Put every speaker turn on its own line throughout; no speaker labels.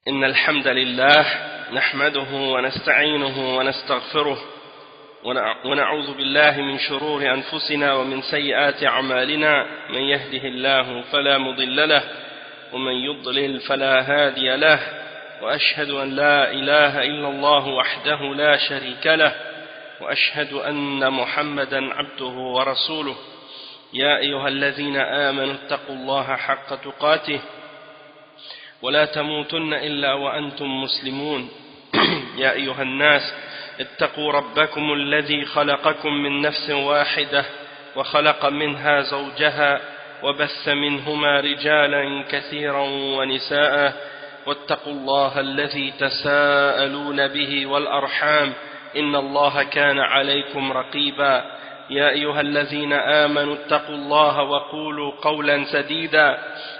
إن الحمد لله نحمده ونستعينه ونستغفره ونعوذ بالله من شرور أنفسنا ومن سيئات أعمالنا من يهده الله فلا مضل له ومن يضلل فلا هادي له وأشهد أن لا إله إلا الله وحده لا شريك له وأشهد أن محمدا عبده ورسوله يا أيها الذين آمنوا اتقوا الله حق تقاته ولا تموتن إلا وأنتم مسلمون يا أيها الناس اتقوا ربكم الذي خلقكم من نفس واحدة وخلق منها زوجها وبث منهما رجالا كثيرا ونساء واتقوا الله الذي تساءلون به والأرحام إن الله كان عليكم رقيبا يا أيها الذين آمنوا اتقوا الله وقولوا قولا سديدا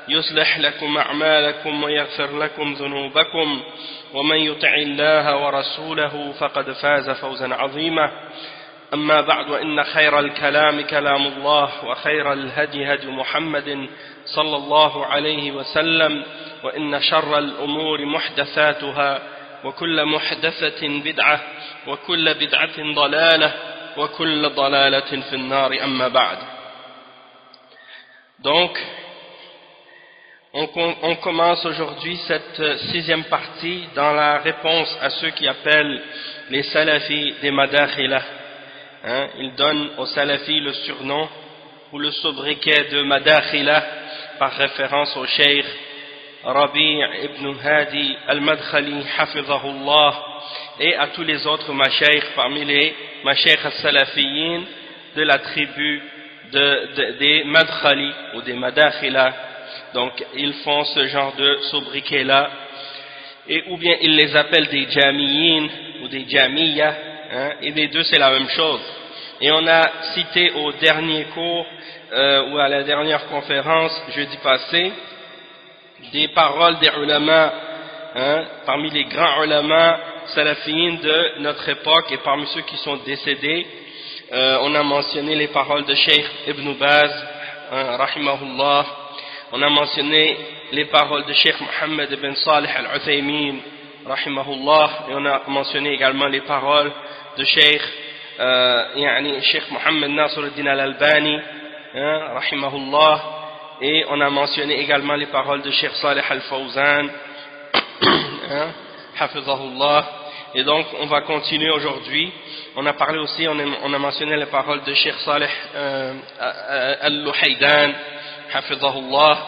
يصلح لكم أعمالكم ويغفر لكم ذنوبكم ومن يطع الله ورسوله فقد فاز فوزا عظيما أما بعد وإن خير الكلام كلام الله وخير الهدي هدي محمد صلى الله عليه وسلم وإن شر الأمور محدثاتها وكل محدثة بدعة وكل بدعة ضلالة وكل ضلالة في النار أما بعد. Donc on commence aujourd'hui cette sixième partie dans la réponse à ceux qui appellent les salafis des Madakhila. Ils donnent aux salafis le surnom ou le sobriquet de Madakhila par référence au cheikh Rabi' ibn Hadi al-Madkhali hafizahullah et à tous les autres mashaykh parmi les mashaykh al-salafiyin de la tribu des Madkhali ou des Madakhila. Donc ils font ce genre de sobriquet là, et ou bien ils les appellent des Jamiyin ou des Jamiyya, et les deux c'est la même chose. Et on a cité au dernier cours ou à la dernière conférence jeudi passé des paroles des ulama, parmi les grands ulama salafiyin de notre époque et parmi ceux qui sont décédés. On a mentionné les paroles de Cheikh Ibn Baz rahimahullah. On a mentionné les paroles de Cheikh Mohammed ibn Salih al-Uthaymin rahimahullah, et on a mentionné également les paroles de Cheikh Mohammed Nasr al-Din al-Albani rahimahullah, et on a mentionné également les paroles de Cheikh Salih al-Fawzan hafizahullah. Et donc on va continuer aujourd'hui. On a parlé aussi, on a mentionné les paroles de Cheikh Salih al-Luhaydan hafizahullah,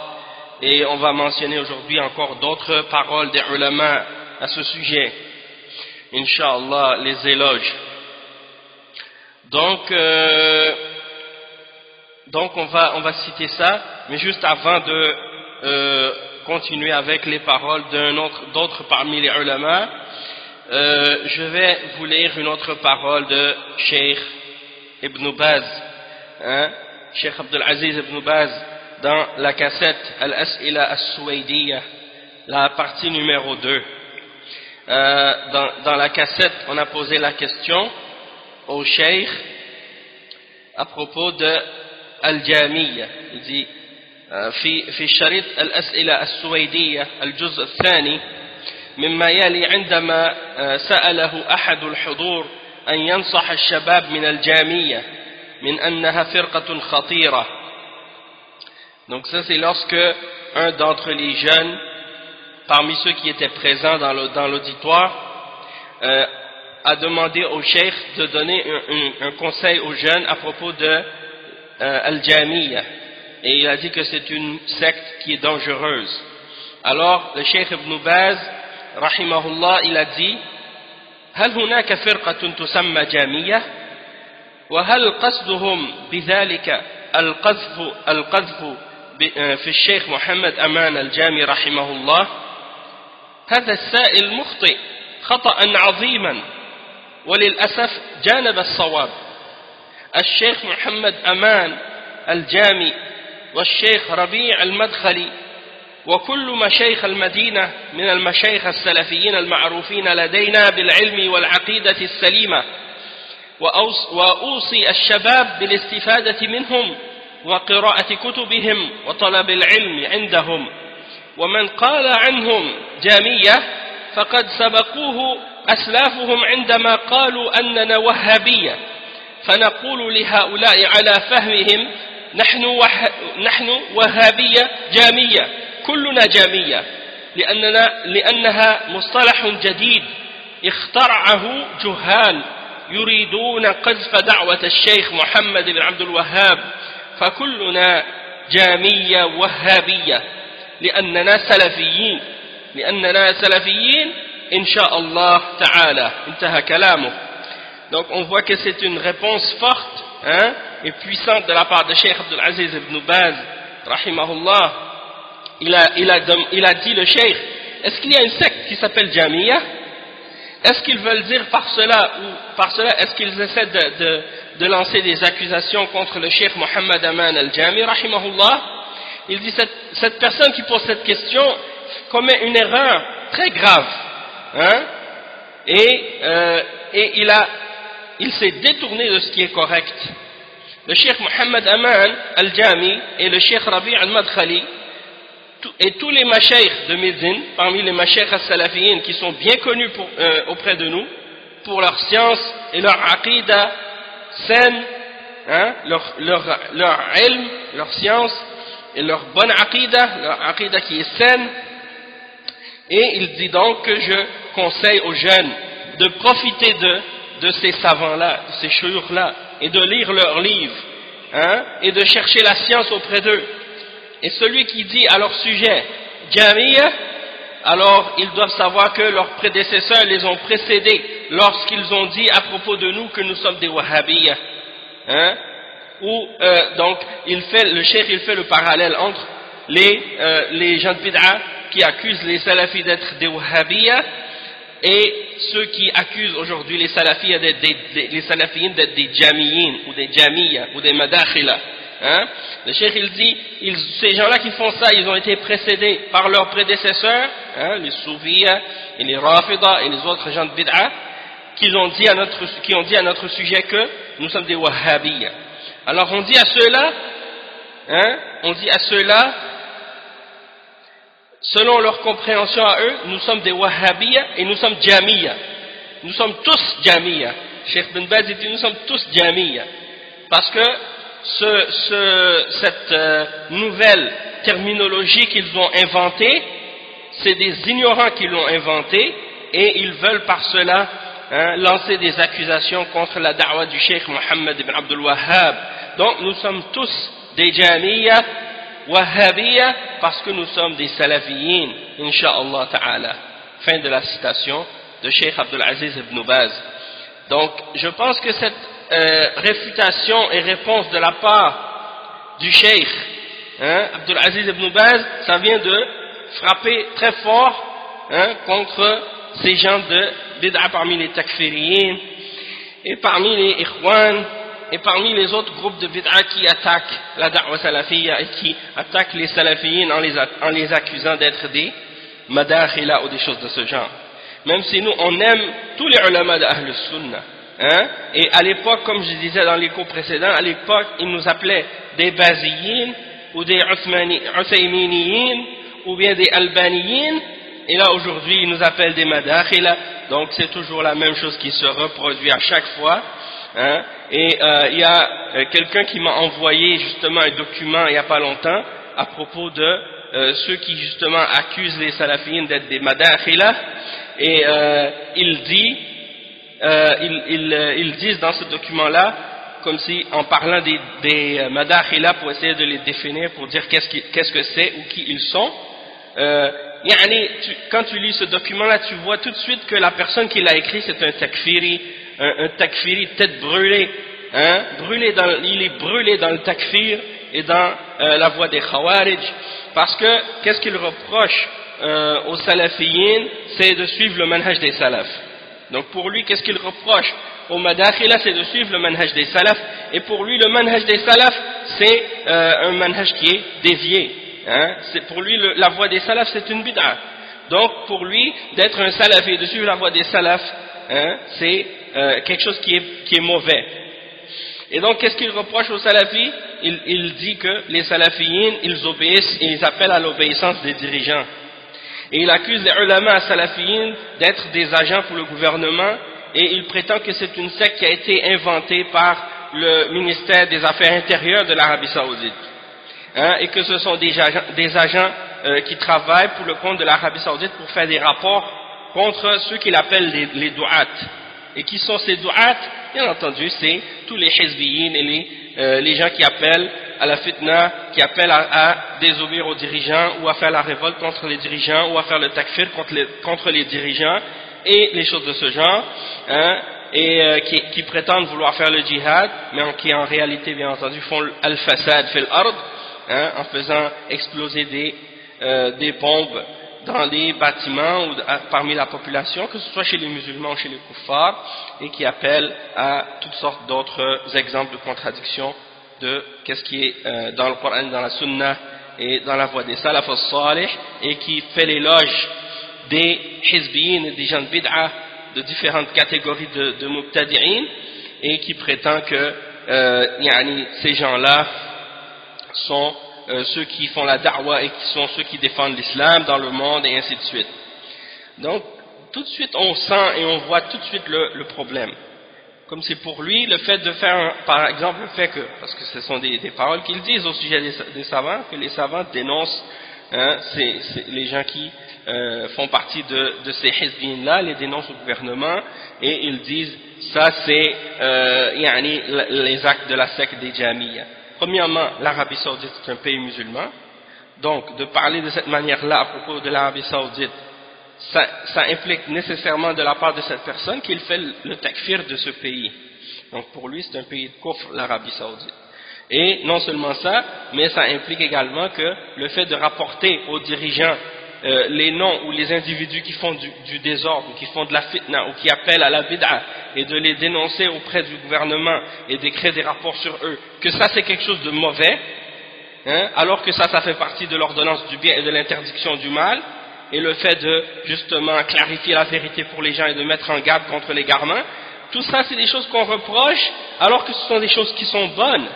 et on va mentionner aujourd'hui encore d'autres paroles des ulama à ce sujet, Inch'Allah, les éloges. Donc on va citer ça, mais juste avant de continuer avec les paroles d'autres parmi les ulama, je vais vous lire une autre parole de Cheikh Ibn Baz, Cheikh Abdul Aziz Ibn Baz, dans la cassette Al-As'ila As-Suwaydiyya, la partie numéro 2. Dans la cassette, on a posé la question au Cheikh à propos de Al-Jamiyya. Il dit في الشريط الأسئلة السويدية الجزء الثاني مما يلي عندما سأله أحد الحضور أن ينصح الشباب من الجامية من أنها فرقة خطيرة. Donc ça c'est lorsque un d'entre les jeunes parmi ceux qui étaient présents dans l'auditoire a demandé au cheikh de donner un conseil aux jeunes à propos de Al-Jamiyya, et il a dit que c'est une secte qui est dangereuse. Alors le cheikh Ibn Baz rahimahullah, il a dit: هل هناك فرقة تسمى جامية وهل قصدهم بذلك القذف في الشيخ محمد أمان الجامي رحمه الله؟ هذا السائل مخطئ خطأ عظيما وللأسف جانب الصواب. الشيخ محمد أمان الجامي والشيخ ربيع المدخلي وكل مشايخ المدينة من المشايخ السلفيين المعروفين لدينا بالعلم والعقيدة السليمة، وأوصي الشباب بالاستفادة منهم وقراءة كتبهم وطلب العلم عندهم، ومن قال عنهم جامية فقد سبقوه أسلافهم عندما قالوا أننا وهابية فنقول لهؤلاء على فهمهم نحن وهابية جامية كلنا جامية لأنها مصطلح جديد اخترعه جهال يريدون قذف دعوة الشيخ محمد بن عبد الوهاب فكلنا جامية وهابية لأننا سلفيين إن شاء الله تعالى. انتهى كلامه. Donc on voit que c'est une réponse forte et puissante de la part de Cheikh Abdul Aziz ibn Baz rahimahullah. Il a dit le Cheikh, est-ce qu'il y a une secte qui s'appelle Jamia? Est-ce qu'ils veulent dire par cela est-ce qu'ils essaient de lancer des accusations contre le Cheikh Mohammed Aman al-Jami rahimahullah? Il dit cette personne qui pose cette question commet une erreur très grave et il s'est détourné de ce qui est correct. Le Cheikh Mohammed Aman al-Jami et le Cheikh Rabi' al-Madkhali et tous les mashayikh de Médine, parmi les mashayikh as-salafiyin qui sont bien connus auprès de nous, pour leur science et leur aqida saine, leur ilm, leur science et leur bonne aqida qui est saine. Et il dit donc que je conseille aux jeunes de profiter de ces savants-là, de ces chouyours-là, et de lire leurs livres, et de chercher la science auprès d'eux. Et celui qui dit à leur sujet Jamia, alors ils doivent savoir que leurs prédécesseurs les ont précédés lorsqu'ils ont dit à propos de nous que nous sommes des Wahhabiyya. Donc le cheikh il fait le parallèle entre les gens de bid'a qui accusent les salafis d'être des Wahhabiyya et ceux qui accusent aujourd'hui les salafiyyin d'être des Jamiyin ou des Jamiyya ou des Madakhila. Le cheikh il dit ces gens-là qui font ça, ils ont été précédés par leurs prédécesseurs, les Soufiyya et les Rafida et les autres gens de bid'a qui ont dit à notre sujet que nous sommes des Wahhabiyya. Alors on dit à ceux-là, selon leur compréhension à eux, nous sommes des Wahhabiyya et nous sommes Jamiyya. Nous sommes tous Jamiyya. Cheikh Ben Baz dit nous sommes tous Jamiyya. Parce que cette nouvelle terminologie qu'ils ont inventée, c'est des ignorants qui l'ont inventée et ils veulent par cela lancer des accusations contre la da'wa du Cheikh Mohammed ibn Abdul Wahhab. Donc nous sommes tous des Jamiyya Wahhabiyya parce que nous sommes des Salafiyin, Inch'Allah Ta'ala. Fin de la citation de Cheikh Abdul Aziz ibn Baz. Donc je pense que cette réfutation et réponse de la part du Cheikh Abdul Aziz ibn Baz, ça vient de frapper très fort contre ces gens de bid'a parmi les takfiriyin et parmi les ikhwan et parmi les autres groupes de bid'a qui attaquent la da'wa salafiyya et qui attaquent les salafiyin en les accusant d'être des madakhila ou des choses de ce genre. Même si nous on aime tous les ulama de Ahl Sunnah, et à l'époque, comme je disais dans les cours précédents, à l'époque ils nous appelaient des baziyin ou des usayminiyin ou bien des albaniyin, et là aujourd'hui ils nous appellent des madakhila. Donc c'est toujours la même chose qui se reproduit à chaque fois. Et il y a quelqu'un qui m'a envoyé justement un document il n'y a pas longtemps à propos de ceux qui justement accusent les salafiyyin d'être des madakhila, et ils disent dans ce document-là, comme si en parlant des madakhila pour essayer de les définir, pour dire qu'est-ce que c'est ou qui ils sont. Quand tu lis ce document-là, tu vois tout de suite que la personne qui l'a écrit c'est un takfiri tête brûlée, il est brûlé dans le takfir et dans la voie des khawarij, parce que qu'est-ce qu'il reproche aux salafiyyin, c'est de suivre le manhaj des salafs. Donc pour lui, qu'est-ce qu'il reproche aux madakhila, c'est de suivre le manhaj des salafs, et pour lui le manhaj des salafs c'est un manhaj qui est dévié. Pour lui la voie des salafs c'est une bid'a. Donc pour lui d'être un salafi et de suivre la voie des salafs, c'est quelque chose qui est mauvais. Et donc qu'est-ce qu'il reproche aux salafis? il dit que les salafiyyin, ils obéissent et ils appellent à l'obéissance des dirigeants. Et il accuse les ulama salafiyyin d'être des agents pour le gouvernement, et il prétend que c'est une secte qui a été inventée par le ministère des Affaires intérieures de l'Arabie Saoudite. Et que ce sont des agents qui travaillent pour le compte de l'Arabie Saoudite pour faire des rapports contre ceux qu'il appelle les douat. Et qui sont ces douat? Bien entendu, c'est tous les hizbiyyin et les gens qui appellent à la fitna, qui appellent à désobéir aux dirigeants ou à faire la révolte contre les dirigeants ou à faire le takfir contre les dirigeants et les choses de ce genre, qui prétendent vouloir faire le djihad, mais qui en réalité, bien entendu, font al-fasad fil ard, en faisant exploser des bombes dans les bâtiments ou parmi la population, que ce soit chez les musulmans ou chez les kuffars, et qui appellent à toutes sortes d'autres exemples de contradictions de qu'est-ce qui est dans le Coran, dans la Sunna et dans la voie des salaf as-salih, et qui fait l'éloge des hizbiyyin et des gens de bid'a, de différentes catégories de mubtadi'in, et qui prétend que ces gens-là sont ceux qui font la da'wa et qui sont ceux qui défendent l'islam dans le monde, et ainsi de suite. Donc tout de suite on sent et on voit tout de suite le problème. Comme c'est pour lui le fait de faire, par exemple, le fait que, parce que ce sont des paroles qu'ils disent au sujet des savants, que les savants dénoncent les gens qui font partie de ces hizbiyyin-là, les dénoncent au gouvernement, et ils disent ça c'est les actes de la secte des Jahmiyya. Premièrement, l'Arabie Saoudite est un pays musulman, donc de parler de cette manière-là à propos de l'Arabie Saoudite, ça implique nécessairement de la part de cette personne qu'il fait le takfir de ce pays. Donc pour lui c'est un pays de kufr, l'Arabie Saoudite. Et non seulement ça, mais ça implique également que le fait de rapporter aux dirigeants les noms ou les individus qui font du désordre, qui font de la fitna ou qui appellent à la bid'a, et de les dénoncer auprès du gouvernement et d'écrire des rapports sur eux, que ça c'est quelque chose de mauvais, alors que ça fait partie de l'ordonnance du bien et de l'interdiction du mal, et le fait de justement clarifier la vérité pour les gens et de mettre en garde contre l'égarement, tout ça c'est des choses qu'on reproche, alors que ce sont des choses qui sont bonnes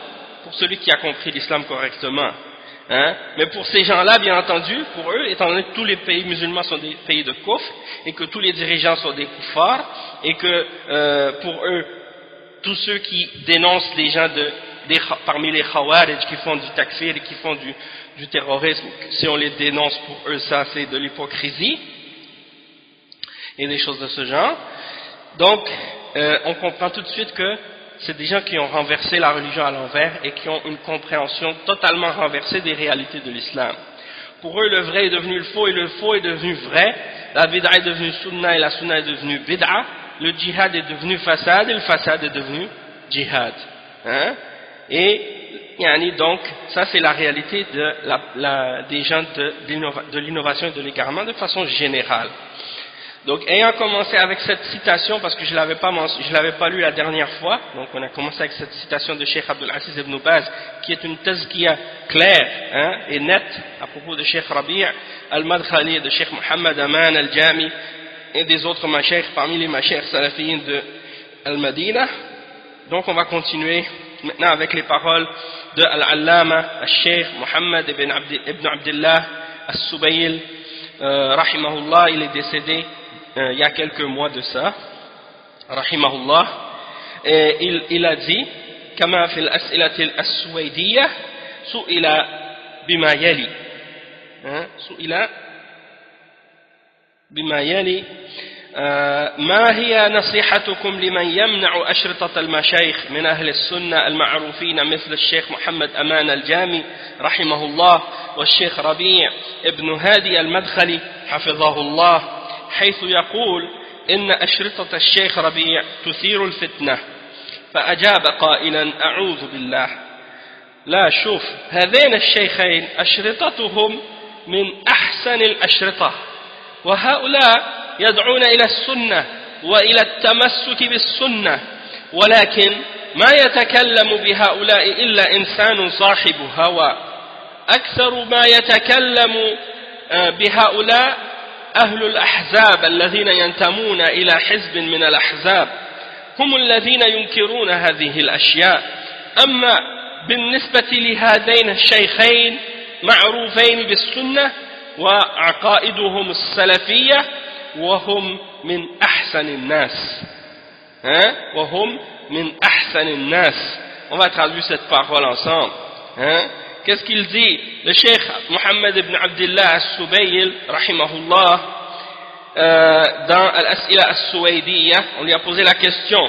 pour celui qui a compris l'islam correctement. Mais pour ces gens-là, bien entendu, pour eux, étant donné que tous les pays musulmans sont des pays de kufr, et que tous les dirigeants sont des kuffars, et que pour eux, tous ceux qui dénoncent les gens parmi les khawarij qui font du takfir et qui font du terrorisme, si on les dénonce, pour eux ça c'est de l'hypocrisie et des choses de ce genre. Donc on comprend tout de suite que c'est des gens qui ont renversé la religion à l'envers et qui ont une compréhension totalement renversée des réalités de l'islam. Pour eux le vrai est devenu le faux et le faux est devenu vrai, la bid'a est devenue sunna et la sunna est devenue bid'a, le djihad est devenu fasad et le fasad est devenu djihad. Et donc ça c'est la réalité des gens de l'innovation et de l'égarement de façon générale. Donc ayant commencé avec cette citation, parce que je l'avais pas lu la dernière fois, donc on a commencé avec cette citation de Cheikh Abdul Aziz ibn Baz, qui est une tazkiya claire et nette à propos de Cheikh Rabi' al-Madkhali, de Cheikh Mohammed Aman al-Jami et des autres mashayikh parmi les mashayikh salafiyyin de Al-Madina. Donc on va continuer maintenant avec les paroles de Al-Allama al-Sheikh Mohammed ibn Abdullah al-Subayl rahimahullah. Il est décédé il y a quelques mois de ça, rahimahullah, et il a dit كما في الأسئلة السويدية سئل بما يلي ما هي نصيحتكم لمن يمنع أشرطة المشايخ من أهل السنة المعروفين مثل الشيخ محمد أمان الجامي رحمه الله والشيخ ربيع ابن هادي المدخلي حفظه الله، حيث يقول إن أشرطة الشيخ ربيع تثير الفتنة، فأجاب قائلا أعوذ بالله، لا شوف هذين الشيخين أشرطتهم من أحسن الأشرطة، وهؤلاء يدعون إلى السنة وإلى التمسك بالسنة، ولكن ما يتكلم بهؤلاء إلا إنسان صاحب هوى، أكثر ما يتكلم بهؤلاء أهل الأحزاب الذين ينتمون إلى حزب من الأحزاب، هم الذين ينكرون هذه الأشياء، أما بالنسبة لهذين الشيخين معروفين بالسنة وعقائدهم السلفية وهم من أحسن الناس وهم من أحسن الناس. On va traduire cette parole ensemble. Qu'est-ce qu'il dit? Le cheikh Mohammed ibn Abdullah al-Subayl rahimahullah dans Al-As'ila al-Suwaydiyya, on lui a posé la question: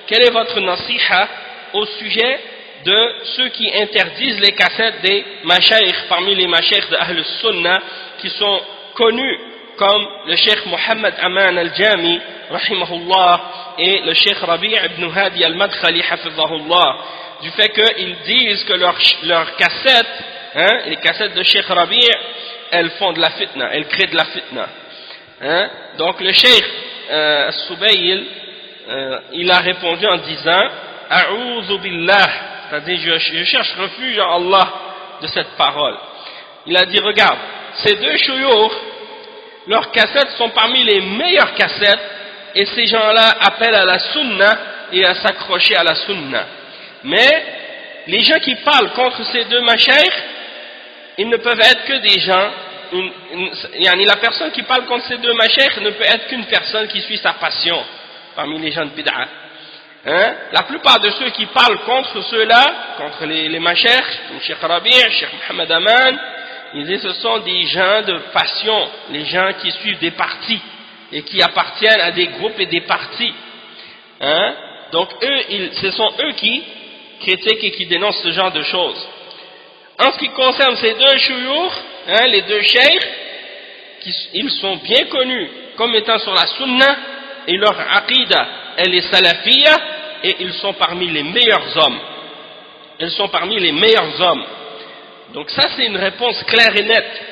quelle est votre nasiha au sujet de ceux qui interdisent les cassettes des mashaykh parmi les mashaykh de Ahl al-Sunnah qui sont connus comme le cheikh Mohammed Aman al-Jami rahimahullah et le cheikh Rabi' ibn Hadi al-Madkhali hafizahullah, du fait qu'ils disent que leurs cassettes, les cassettes de cheikh Rabi', elles font de la fitna, elles créent de la fitna. Donc le cheikh Subayl, il a répondu en disant: A'udhu billah, c'est-à-dire je cherche refuge en Allah de cette parole. Il a dit: regarde, ces deux shuyukh, leurs cassettes sont parmi les meilleures cassettes, et ces gens-là appellent à la sunna et à s'accrocher à la sunna. Mais les gens qui parlent contre ces deux mashaykh, ils ne peuvent être que des gens, la personne qui parle contre ces deux mashaykh ne peut être qu'une personne qui suit sa passion parmi les gens de bid'a. La plupart de ceux qui parlent contre ceux-là, contre les mashaykh, comme Cheikh Rabi', Cheikh Mohammed Aman, ils disent ce sont des gens de passion, les gens qui suivent des partis et qui appartiennent à des groupes et des partis. Donc ce sont eux qui critiquent et qui dénoncent ce genre de choses. En ce qui concerne ces deux shuyukh, les deux cheikhs, ils sont bien connus comme étant sur la sunna, et leur aqida, elle est salafiyya, et ils sont parmi les meilleurs hommes. Ils sont parmi les meilleurs hommes. Donc ça, c'est une réponse claire et nette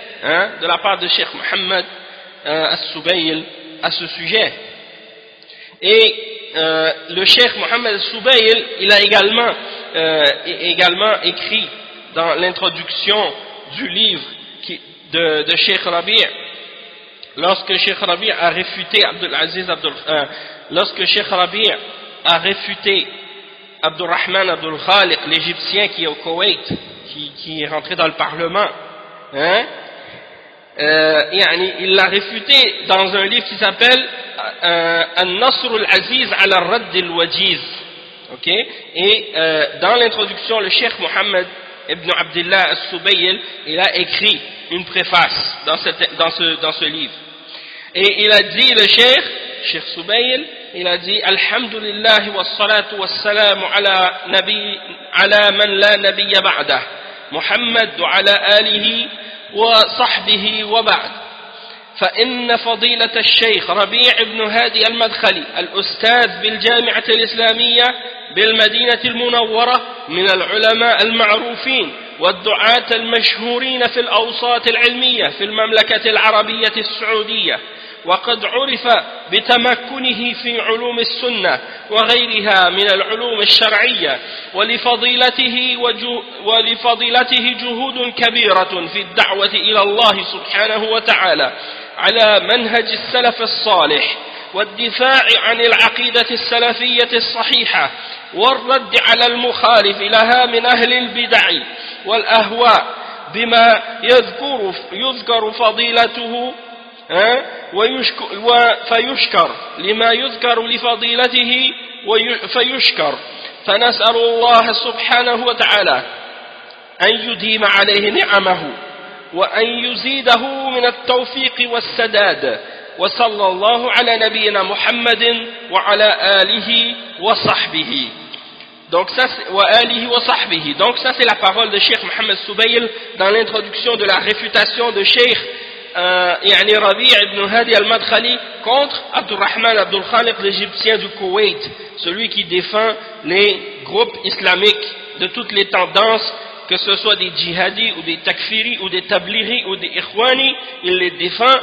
de la part de Cheikh Mohammed al-Subayl à ce sujet. Et le Cheikh Mohammed al-Subayl, il a également écrit dans l'introduction du livre de Cheikh Rabi', lorsque Cheikh Rabi' a réfuté lorsque Cheikh Rabi' a réfuté Abdurrahman Abdul Khaliq, l'Égyptien qui est au Koweït, qui est rentré dans le Parlement, il l'a réfuté dans un livre qui s'appelle An-Nasr al-Aziz ala al-Radd al-Wajiz. Et dans l'introduction, le Cheikh Mohammed ibn Abdullah al-Subayl, il a écrit une préface dans ce livre. Et il a dit, le Cheikh Subayl, il a dit: Alhamdulillah wa salatu wa salamu ala man la nabiyya ba'dah, Muhammad wa ala alihi wa sahbihi wa ba'd. فإن فضيلة الشيخ ربيع بن هادي المدخلي الأستاذ بالجامعة الإسلامية بالمدينة المنورة من العلماء المعروفين والدعاة المشهورين في الأوساط العلمية في المملكة العربية السعودية، وقد عرف بتمكنه في علوم السنة وغيرها من العلوم الشرعية، ولفضيلته جهود كبيرة في الدعوة إلى الله سبحانه وتعالى على منهج السلف الصالح، والدفاع عن العقيدة السلفية الصحيحة، والرد على المخالف لها من أهل البدع والأهواء بما يذكر فضيلته فيشكر لما يذكر لفضيلته فيشكر. فنسأل الله سبحانه وتعالى أن يديم عليه نعمه وأن يزيده من التوفيق والسداد. وصلى الله على نبينا محمد وعلى آله وصحبه. Donc ça c'est la parole de Cheikh Mohammed Subayl dans l'introduction de la réfutation de Cheikh Rabi' ibn Hadi al-Madkhali contre Abdurrahman Abdul Khaliq, l'Égyptien du Koweït, celui qui défend les groupes islamiques de toutes les tendances, que ce soit des djihadis ou des takfiri ou des tablighi ou des ikhwani, il les défend,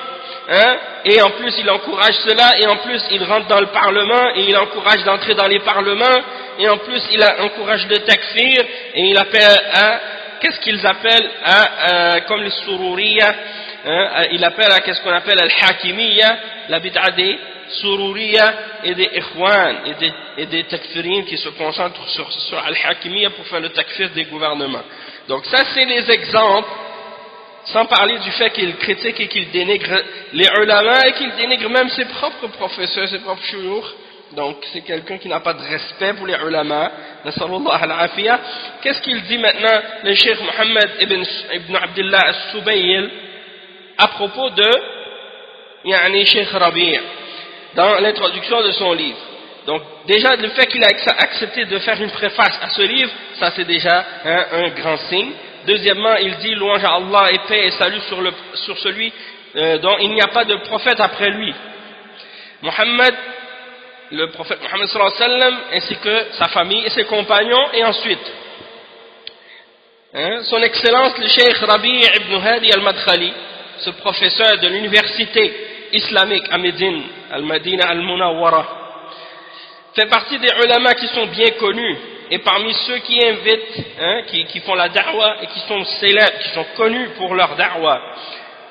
et en plus il encourage cela, et en plus il rentre dans le parlement et il encourage d'entrer dans les parlements, et en plus il encourage le takfir, et il appelle à, qu'est-ce qu'ils appellent à, comme les Sururiya, il appelle à qu'est-ce qu'on appelle al-hakimiyya, la bid'a des sururiya et des ikhwan et des takfirines qui se concentrent sur al-hakimiyya pour faire le takfir des gouvernements. Donc ça c'est les exemples, sans parler du fait qu'il critique et qu'il dénigre les ulama et qu'il dénigre même ses propres professeurs, ses propres shuyukh. Donc c'est quelqu'un qui n'a pas de respect pour les ulama. Nasallallahu al-afiyah. Qu'est-ce qu'il dit maintenant le cheikh Mohammed ibn Abdullah al-Subayl à propos de Cheikh Rabi' dans l'introduction de son livre? Donc déjà le fait qu'il a accepté de faire une préface à ce livre, ça c'est déjà un grand signe. Deuxièmement, il dit louange à Allah et paix et salut sur celui dont il n'y a pas de prophète après lui, le prophète Mohammed sallallahu alayhi wa sallam, ainsi que sa famille et ses compagnons. Et ensuite son excellence le cheikh Rabi' ibn Hadi al-Madkhali, ce professeur de l'université islamique à Médine, al-Madina al-Munawwara, fait partie des ulama qui sont bien connus, et parmi ceux qui invitent, qui font la da'wa et qui sont célèbres, qui sont connus pour leur da'wa,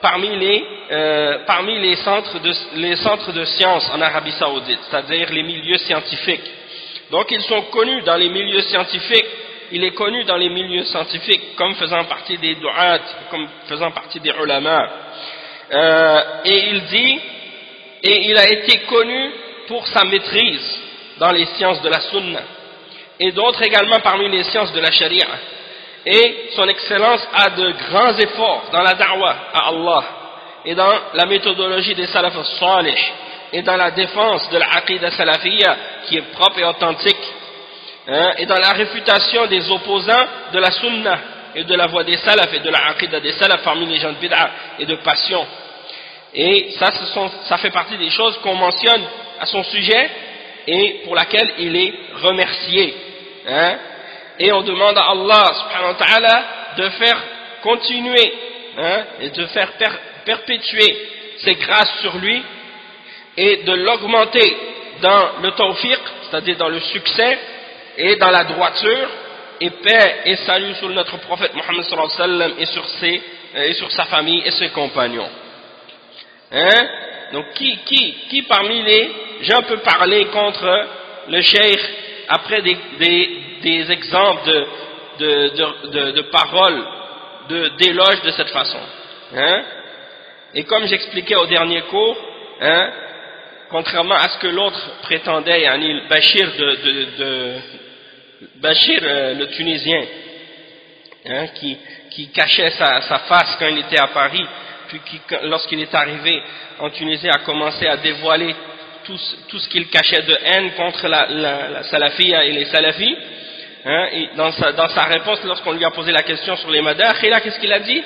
parmi les centres de sciences en Arabie Saoudite, c'est-à-dire les milieux scientifiques. Donc ils sont connus dans les milieux scientifiques, il est connu dans les milieux scientifiques comme faisant partie des du'at, comme faisant partie des ulama. Et il dit, et il a été connu pour sa maîtrise dans les sciences de la sunna, et d'autres également parmi les sciences de la sharia. Et son excellence a de grands efforts dans la da'wa à Allah, et dans la méthodologie des salaf al-salih, et dans la défense de l'aqidah salafiyya qui est propre et authentique, et dans la réfutation des opposants de la sunna et de la voie des salaf et de l'aqidah des salaf parmi les gens de bid'a et de passion. Et ça fait partie des choses qu'on mentionne à son sujet et pour laquelle il est remercié. Et on demande à Allah subhanahu wa ta'ala de faire continuer et de faire perpétuer ses grâces sur lui et de l'augmenter dans le tawfiq, c'est-à-dire dans le succès et dans la droiture, et paix et salut sur notre prophète Mohammed sallallahu alayhi wa sallam et sur sa famille et ses compagnons. Donc qui parmi les gens peut parler contre le cheikh après des exemples de paroles, d'éloges de cette façon? Et comme j'expliquais au dernier cours, contrairement à ce que l'autre prétendait, Bachir le Tunisien, qui cachait sa face quand il était à Paris, puis lorsqu'il est arrivé en Tunisie a commencé à dévoiler tout ce qu'il cachait de haine contre la salafiyya et les salafis. Et dans sa réponse, lorsqu'on lui a posé la question sur les madakh, et là qu'est-ce qu'il a dit?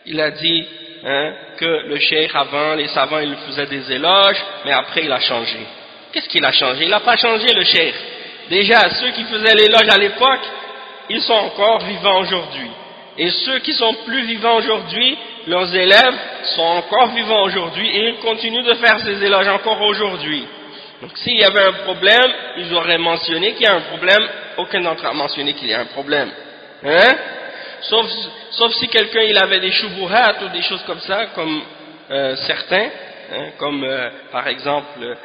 Il a dit que le cheikh avant, les savants ils lui faisaient des éloges, mais après il a changé. Qu'est-ce qu'il a changé? Il n'a pas changé le cheikh. Déjà ceux qui faisaient l'éloge à l'époque, ils sont encore vivants aujourd'hui. Et ceux qui sont plus vivants aujourd'hui, leurs élèves sont encore vivants aujourd'hui et ils continuent de faire ces éloges encore aujourd'hui. Donc s'il y avait un problème, ils auraient mentionné qu'il y a un problème, aucun d'entre eux a mentionné qu'il y a un problème. Sauf si quelqu'un il avait des shubuhat ou des choses comme ça, comme certains, comme par exemple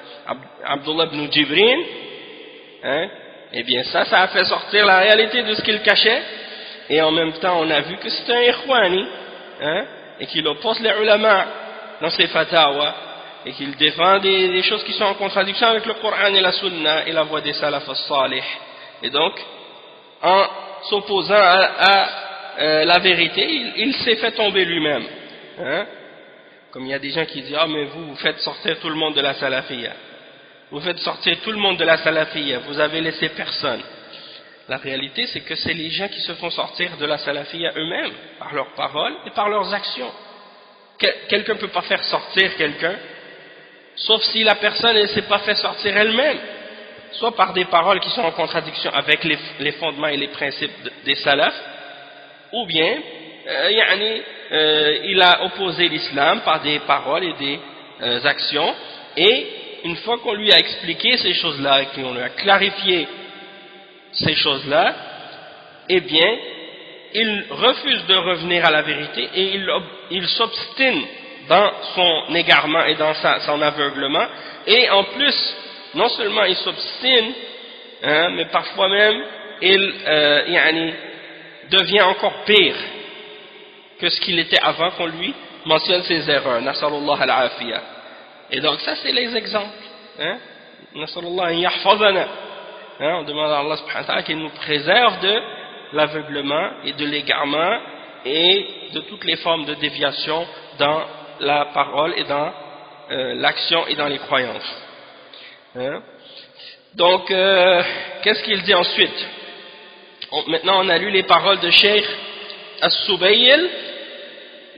Abdullah ibn Jibrin, eh bien ça a fait sortir la réalité de ce qu'il cachait, et en même temps on a vu que c'est un ikhwani, et qu'il oppose les ulama dans ses fatawa, et qu'il défend des choses qui sont en contradiction avec le Coran et la Sunna et la voie des salaf al-salih. Et donc, en s'opposant à la vérité, il s'est fait tomber lui-même. Comme il y a des gens qui disent, mais vous faites sortir tout le monde de la salafiyya. Vous faites sortir tout le monde de la salafiyya, vous avez laissé personne. La réalité, c'est que c'est les gens qui se font sortir de la salafiyya eux-mêmes, par leurs paroles et par leurs actions. Quelqu'un ne peut pas faire sortir quelqu'un, sauf si la personne ne s'est pas fait sortir elle-même, soit par des paroles qui sont en contradiction avec les fondements et les principes des salafs, ou bien il a opposé l'islam par des paroles et des actions, et une fois qu'on lui a expliqué ces choses-là et qu'on lui a clarifié ces choses-là, eh bien, il refuse de revenir à la vérité et il s'obstine dans son égarement et dans son aveuglement, et en plus, non seulement il s'obstine, hein, mais parfois même il devient encore pire que ce qu'il était avant qu'on lui mentionne ses erreurs. Nasallallahu al-afiyah. Et donc ça c'est les exemples. Hein? Nasallallahu an yahfazana. On demande à Allah subhanahu wa ta'ala qu'il nous préserve de l'aveuglement et de l'égarement et de toutes les formes de déviation dans la parole et dans l'action et dans les croyances. Hein? Donc, qu'est-ce qu'il dit ensuite? Maintenant, on a lu les paroles de Cheikh As-Subayl.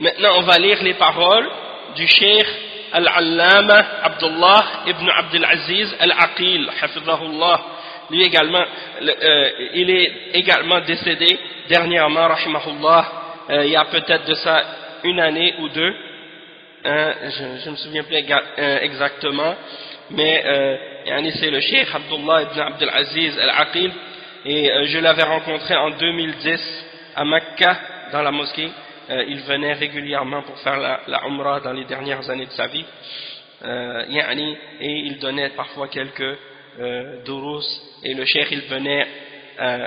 Maintenant, on va lire les paroles du Cheikh Al-Allama Abdullah ibn Abdul Aziz Al-Aqil, hafizahullah. Lui également, il est également décédé dernièrement, rahimahullah, il y a peut-être de ça une année ou deux. Je ne me souviens plus exactement, mais c'est le Cheikh Abdullah ibn Abdul Aziz Al-Aqil, et je l'avais rencontré en 2010 à Mecca, dans la mosquée. Il venait régulièrement pour faire la Umrah dans les dernières années de sa vie, et il donnait parfois quelques durus, et le Cheikh il venait,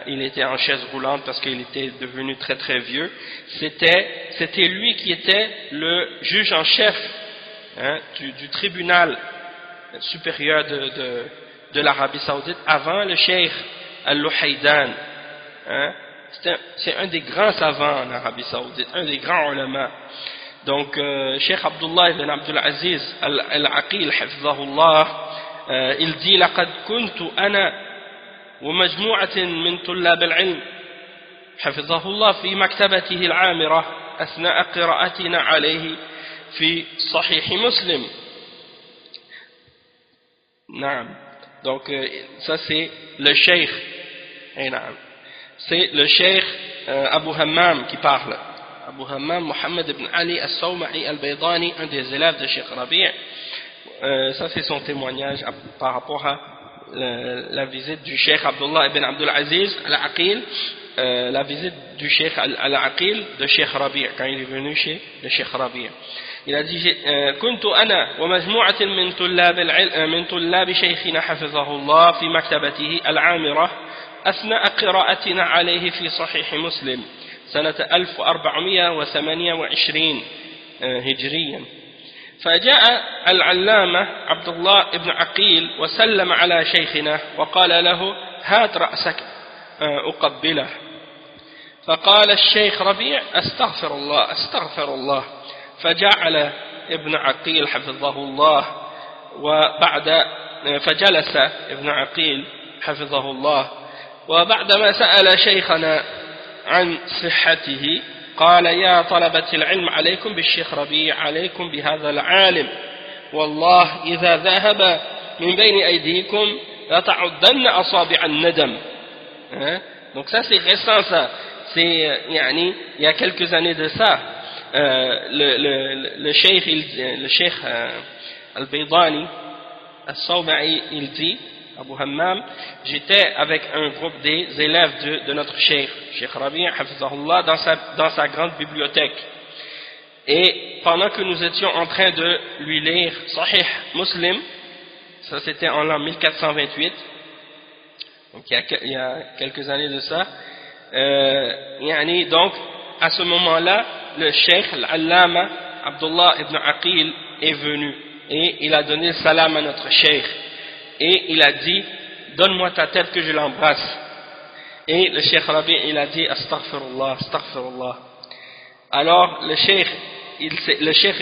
il était en chaise roulante parce qu'il était devenu très très vieux. C'était lui qui était le juge en chef, hein, du tribunal supérieur de l'Arabie Saoudite avant le Cheikh Al-Luhaydan. Hein. C'est un des grands savants en Arabie Saoudite, un des grands ulama. Donc Cheikh Abdullah ibn Abdul Aziz Al-Aqil hafizahullah, il dit: لقد كنت أنا ومجموعة من طلاب العلم حفظه الله في مكتبته العامرة أثناء قراءتنا عليه في صحيح مسلم. نعم. Donc ça c'est le cheikh, c'est le cheikh Abu Hammam qui parle. Abu Hammam Mohammed ibn Ali al-Sawma'i al-Baydani, un des élèves de Cheikh Rabi'. Ça c'est son témoignage par rapport à la visite du Cheikh Abdullah ibn Abdul Aziz Al-Aqil, la visite du Cheikh Al-Aqil de Cheikh Rabi' quand il est venu chez le Cheikh Rabi'. Il a dit: كنت أنا ومجموعة من طلاب شيخنا حفظه الله في مكتبته العامرة أثناء قراءتنا عليه في صحيح مسلم سنة 1428 هجريا. فجاء العلامة عبد الله بن عقيل وسلم على شيخنا وقال له: هات رأسك أقبله. فقال الشيخ ربيع: أستغفر الله أستغفر الله. فجعل ابن عقيل حفظه الله فجلس ابن عقيل حفظه الله، وبعدما سأل شيخنا عن صحته قال: يا طلبة العلم عليكم بالشيخ ربيع، عليكم بهذا العالم، والله إذا ذهب من بين أيديكم لتعضن أصابع الندم. Donc ça c'est récent, ça c'est il y a quelques années de ça. Le cheikh Al-Baydani Al-Sawma'i, il dit, Abu Hammam: j'étais avec un groupe des élèves de notre cheikh Rabi' hafizahullah dans sa grande bibliothèque, et pendant que nous étions en train de lui lire Sahih Muslim, ça c'était en l'an 1428, donc il y a quelques années de ça, donc à ce moment-là le cheikh Al-Allama Abdullah ibn Aqil est venu et il a donné le salam à notre cheikh et il a dit: donne-moi ta tête que je l'embrasse. Et le cheikh Rabi' il a dit: astaghfirullah astaghfirullah. Alors le cheikh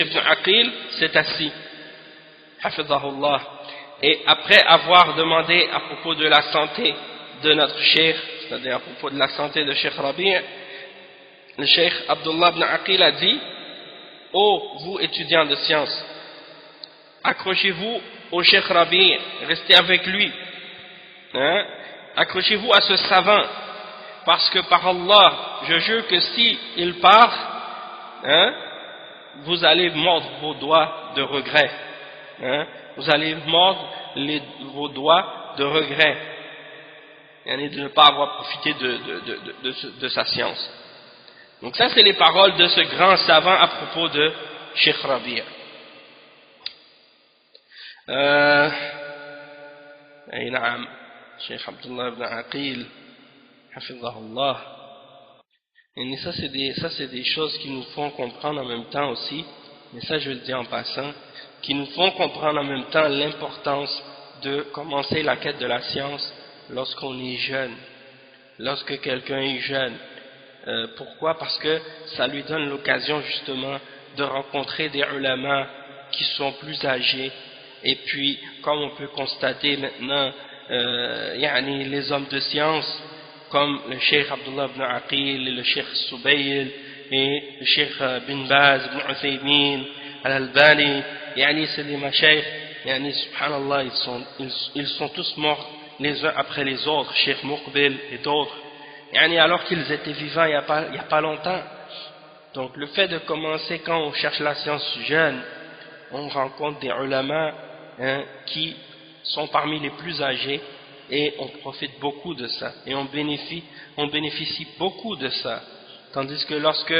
ibn Aqil s'est assis, hafizahullah, et après avoir demandé à propos de la santé de notre cheikh, c'est-à-dire à propos de la santé de cheikh Rabi', le cheikh Abdullah ibn Aqil a dit: ô vous étudiants de sciences, accrochez-vous au cheikh Rabi', restez avec lui, hein? Accrochez-vous à ce savant, parce que par Allah, je jure que si il part, hein, vous allez mordre vos doigts de regret, hein? Vous allez mordre vos doigts de regret, de ne pas avoir profité de sa science. Donc ça c'est les paroles de ce grand savant à propos de Cheikh Rabi'. نعم Cheikh Abdullah ibn Aqil Hafizahullah. Et ça c'est des choses qui nous font comprendre en même temps aussi, mais ça je le dis en passant, qui nous font comprendre en même temps l'importance de commencer la quête de la science lorsqu'on est jeune, lorsque quelqu'un est jeune. Pourquoi? Parce que ça lui donne l'occasion justement de rencontrer des ulama qui sont plus âgés, et puis comme on peut constater maintenant les hommes de science comme le Cheikh Abdullah ibn Aqil et le Cheikh Soubayl et le Cheikh bin Baz, ibn Uthaymin, Al-Albani, c'est des mashaykh, subhanallah, ils sont tous morts les uns après les autres, Cheikh Muqbil et d'autres, alors qu'ils étaient vivants il y a pas longtemps. Donc le fait de commencer quand on cherche la science jeune, on rencontre des ulama qui sont parmi les plus âgés, et on profite beaucoup de ça, et on bénéficie beaucoup de ça. Tandis que lorsque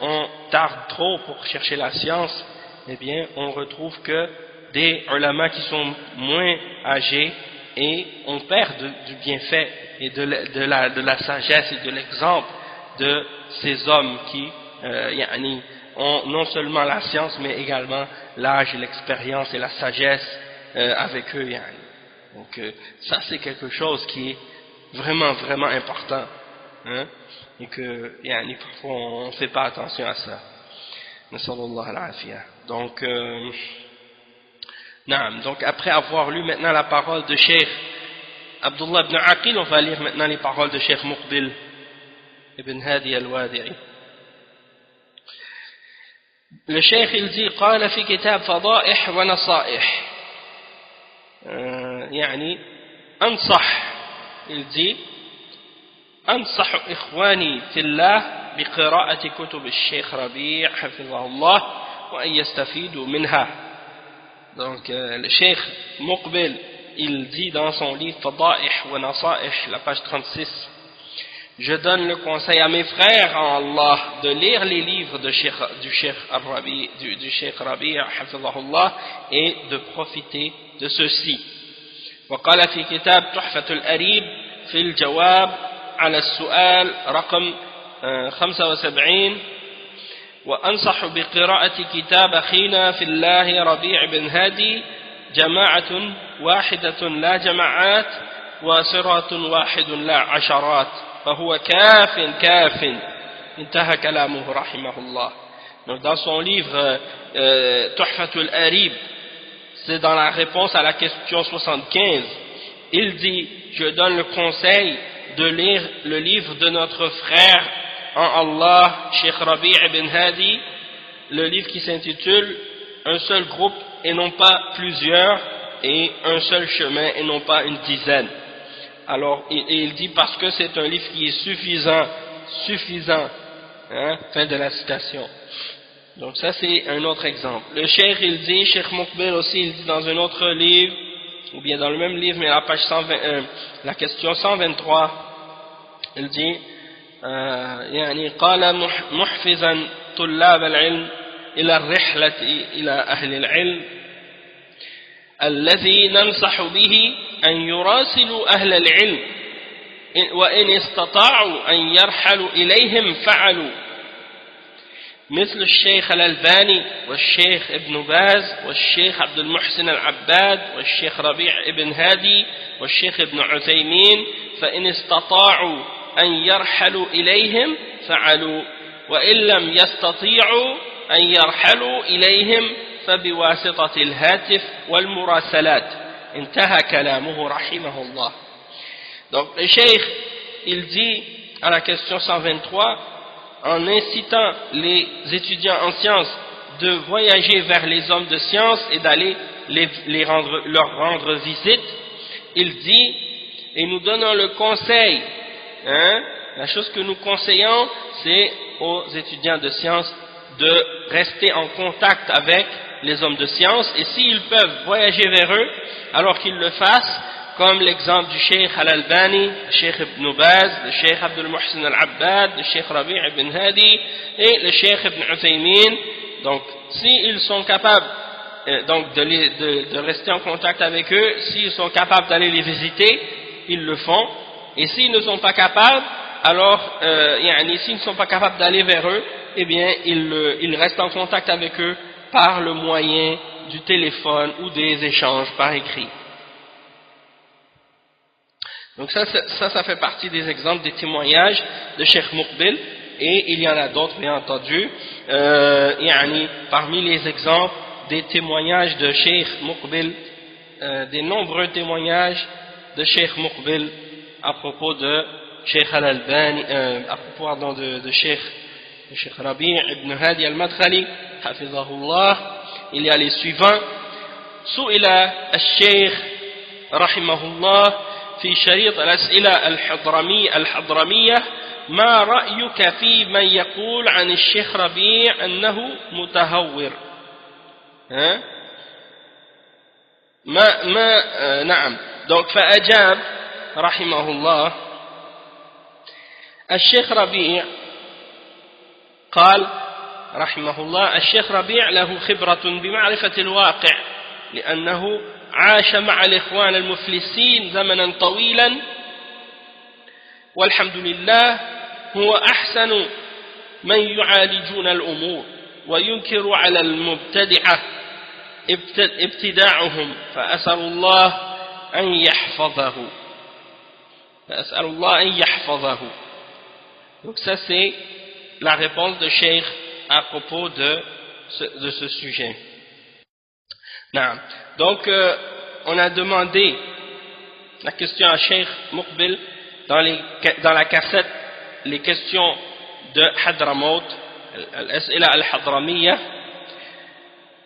on tarde trop pour chercher la science, eh bien on retrouve que des ulama qui sont moins âgés, et on perd du bienfait et de la sagesse et de l'exemple de ces hommes qui ont non seulement la science mais également l'âge et l'expérience et la sagesse avec eux. Donc ça c'est quelque chose qui est vraiment vraiment important, et que parfois on ne fait pas attention à ça. Nasallallahu al-afiyah. Donc donc après avoir lu maintenant la parole de Cheikh Abdullah ibn Aqil, on va lire maintenant les paroles de Cheikh Muqbil ibn Hadi al-Wadi'i. Le Cheikh il dit قال في كتاب فضائح ونصائح أنصح il dit أنصح إخواني في الله بقراءة كتب الشيخ ربيع حفظه الله وأن يستفيدوا منها. Donc le Cheikh Muqbil il dit dans son livre Fadaih wa Nasaih, la page 36, je donne le conseil à mes frères en Allah de lire les livres du Cheikh Rabi' hafizahullah et de profiter de ceux-ci. وقال في كتاب تحفة الأريب في الجواب على السؤال رقم 75 وأنصح بقراءة كتاب أخينا في الله ربيع بن هادي جماعة واحدة لا جماعات وصراط واحد لا عشرات فهو كاف انتهى كلامه رحمه الله. Donc dans son livre Tuhfatul Arib, c'est dans la réponse à la question 75, il dit je donne le conseil de lire le livre de notre frère en Allah Cheikh Rabi' ibn Hadi, le livre qui s'intitule un seul groupe et non pas plusieurs, et un seul chemin et non pas une dizaine. Alors il dit parce que c'est un livre qui est suffisant, fin de la citation. Donc ça c'est un autre exemple. Le Cheikh il dit, Cheikh Muqbil aussi il dit dans un autre livre, ou bien dans le même livre mais à la page 120, la question 123, il dit قال محفزا طلاب العلم إلى الرحلة إلى أهل العلم الذي ننصح به أن يراسلوا أهل العلم وإن استطاعوا أن يرحلوا إليهم فعلوا مثل الشيخ الألباني والشيخ ابن باز والشيخ عبد المحسن العباد والشيخ ربيع ابن هادي والشيخ ابن عثيمين فإن استطاعوا أن يرحلوا إليهم فعلوا وإن لم يستطيعوا أن يرحلوا إليهم فبواسطة الهاتف والمراسلات انتهى كلامه رحمه الله. Donc le Cheikh il dit à la question 123, en incitant les étudiants en sciences de voyager vers les hommes de science et d'aller leur rendre visite, il dit, et nous donnons le conseil, la chose que nous conseillons, c'est aux étudiants de sciences de rester en contact avec les hommes de science, et s'ils peuvent voyager vers eux, alors qu'ils le fassent, comme l'exemple du Cheikh Al-Albani, le Cheikh Ibn Baz, le Cheikh Abdul Muhsin Al-Abbad, le Cheikh Rabi' Ibn Hadi et le Cheikh Ibn Uthaymin. Donc, s'ils sont capables donc de rester en contact avec eux, s'ils sont capables d'aller les visiter, ils le font. Et s'ils ne sont pas capables, alors, s'ils ne sont pas capables d'aller vers eux, eh bien, ils restent en contact avec eux par le moyen du téléphone ou des échanges par écrit. Donc ça fait partie des exemples des témoignages de Cheikh Muqbil, et il y en a d'autres, bien entendu. Parmi les exemples des témoignages de Cheikh Muqbil, des nombreux témoignages de Cheikh Muqbil à propos de Cheikh Al-Albani, à propos de Cheikh Rabi' ibn Hadi al-Madkhali, hafizahullah, il y a les suivants. Su'ila al-Sheikh rahimahullah في شريط الأسئلة الحضرمية ما رأيك في من يقول عن الشيخ ربيع أنه متهور؟ نعم. donc فأجاب رحمه الله الشيخ ربيع قال رحمه الله الشيخ ربيع له خبرة بمعرفة الواقع لأنه عاش مع الإخوان المفلسين زمنا طويلا والحمد لله هو أحسن من يعالجون الأمور وينكر على المبتدعة ابتداعهم فأسأل الله أن يحفظه. Donc ça c'est la réponse de Cheikh à propos de ce sujet. Donc, on a demandé la question à Cheikh Muqbil dans la cassette, les questions de Hadramaut, al-As'ila al-Hadramiyya.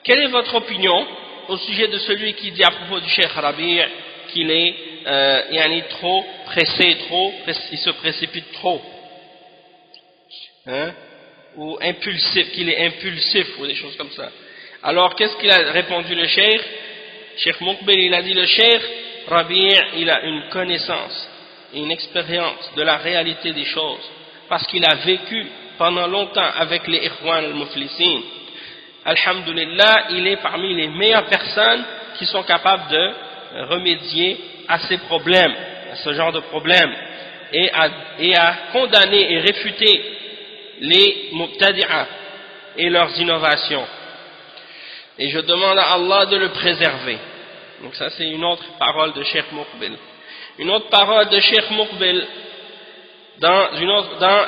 Quelle est votre opinion au sujet de celui qui dit à propos du Cheikh Rabi' qu'il est trop pressé, il se précipite trop, ou impulsif, qu'il est impulsif, ou des choses comme ça? Alors, qu'est-ce qu'il a répondu le Cheikh Muqbil? Il a dit le Cheikh Rabi' il a une connaissance et une expérience de la réalité des choses, parce qu'il a vécu pendant longtemps avec les Ikhwan al-Muflisin. Alhamdulillah, il est parmi les meilleures personnes qui sont capables de remédier à ces problèmes, à ce genre de problèmes, et à condamner et réfuter les Mubtadi'a et leurs innovations. Et je demande à Allah de le préserver. Donc ça c'est une autre parole de Cheikh Muqbil. Une autre parole de Cheikh Muqbil dans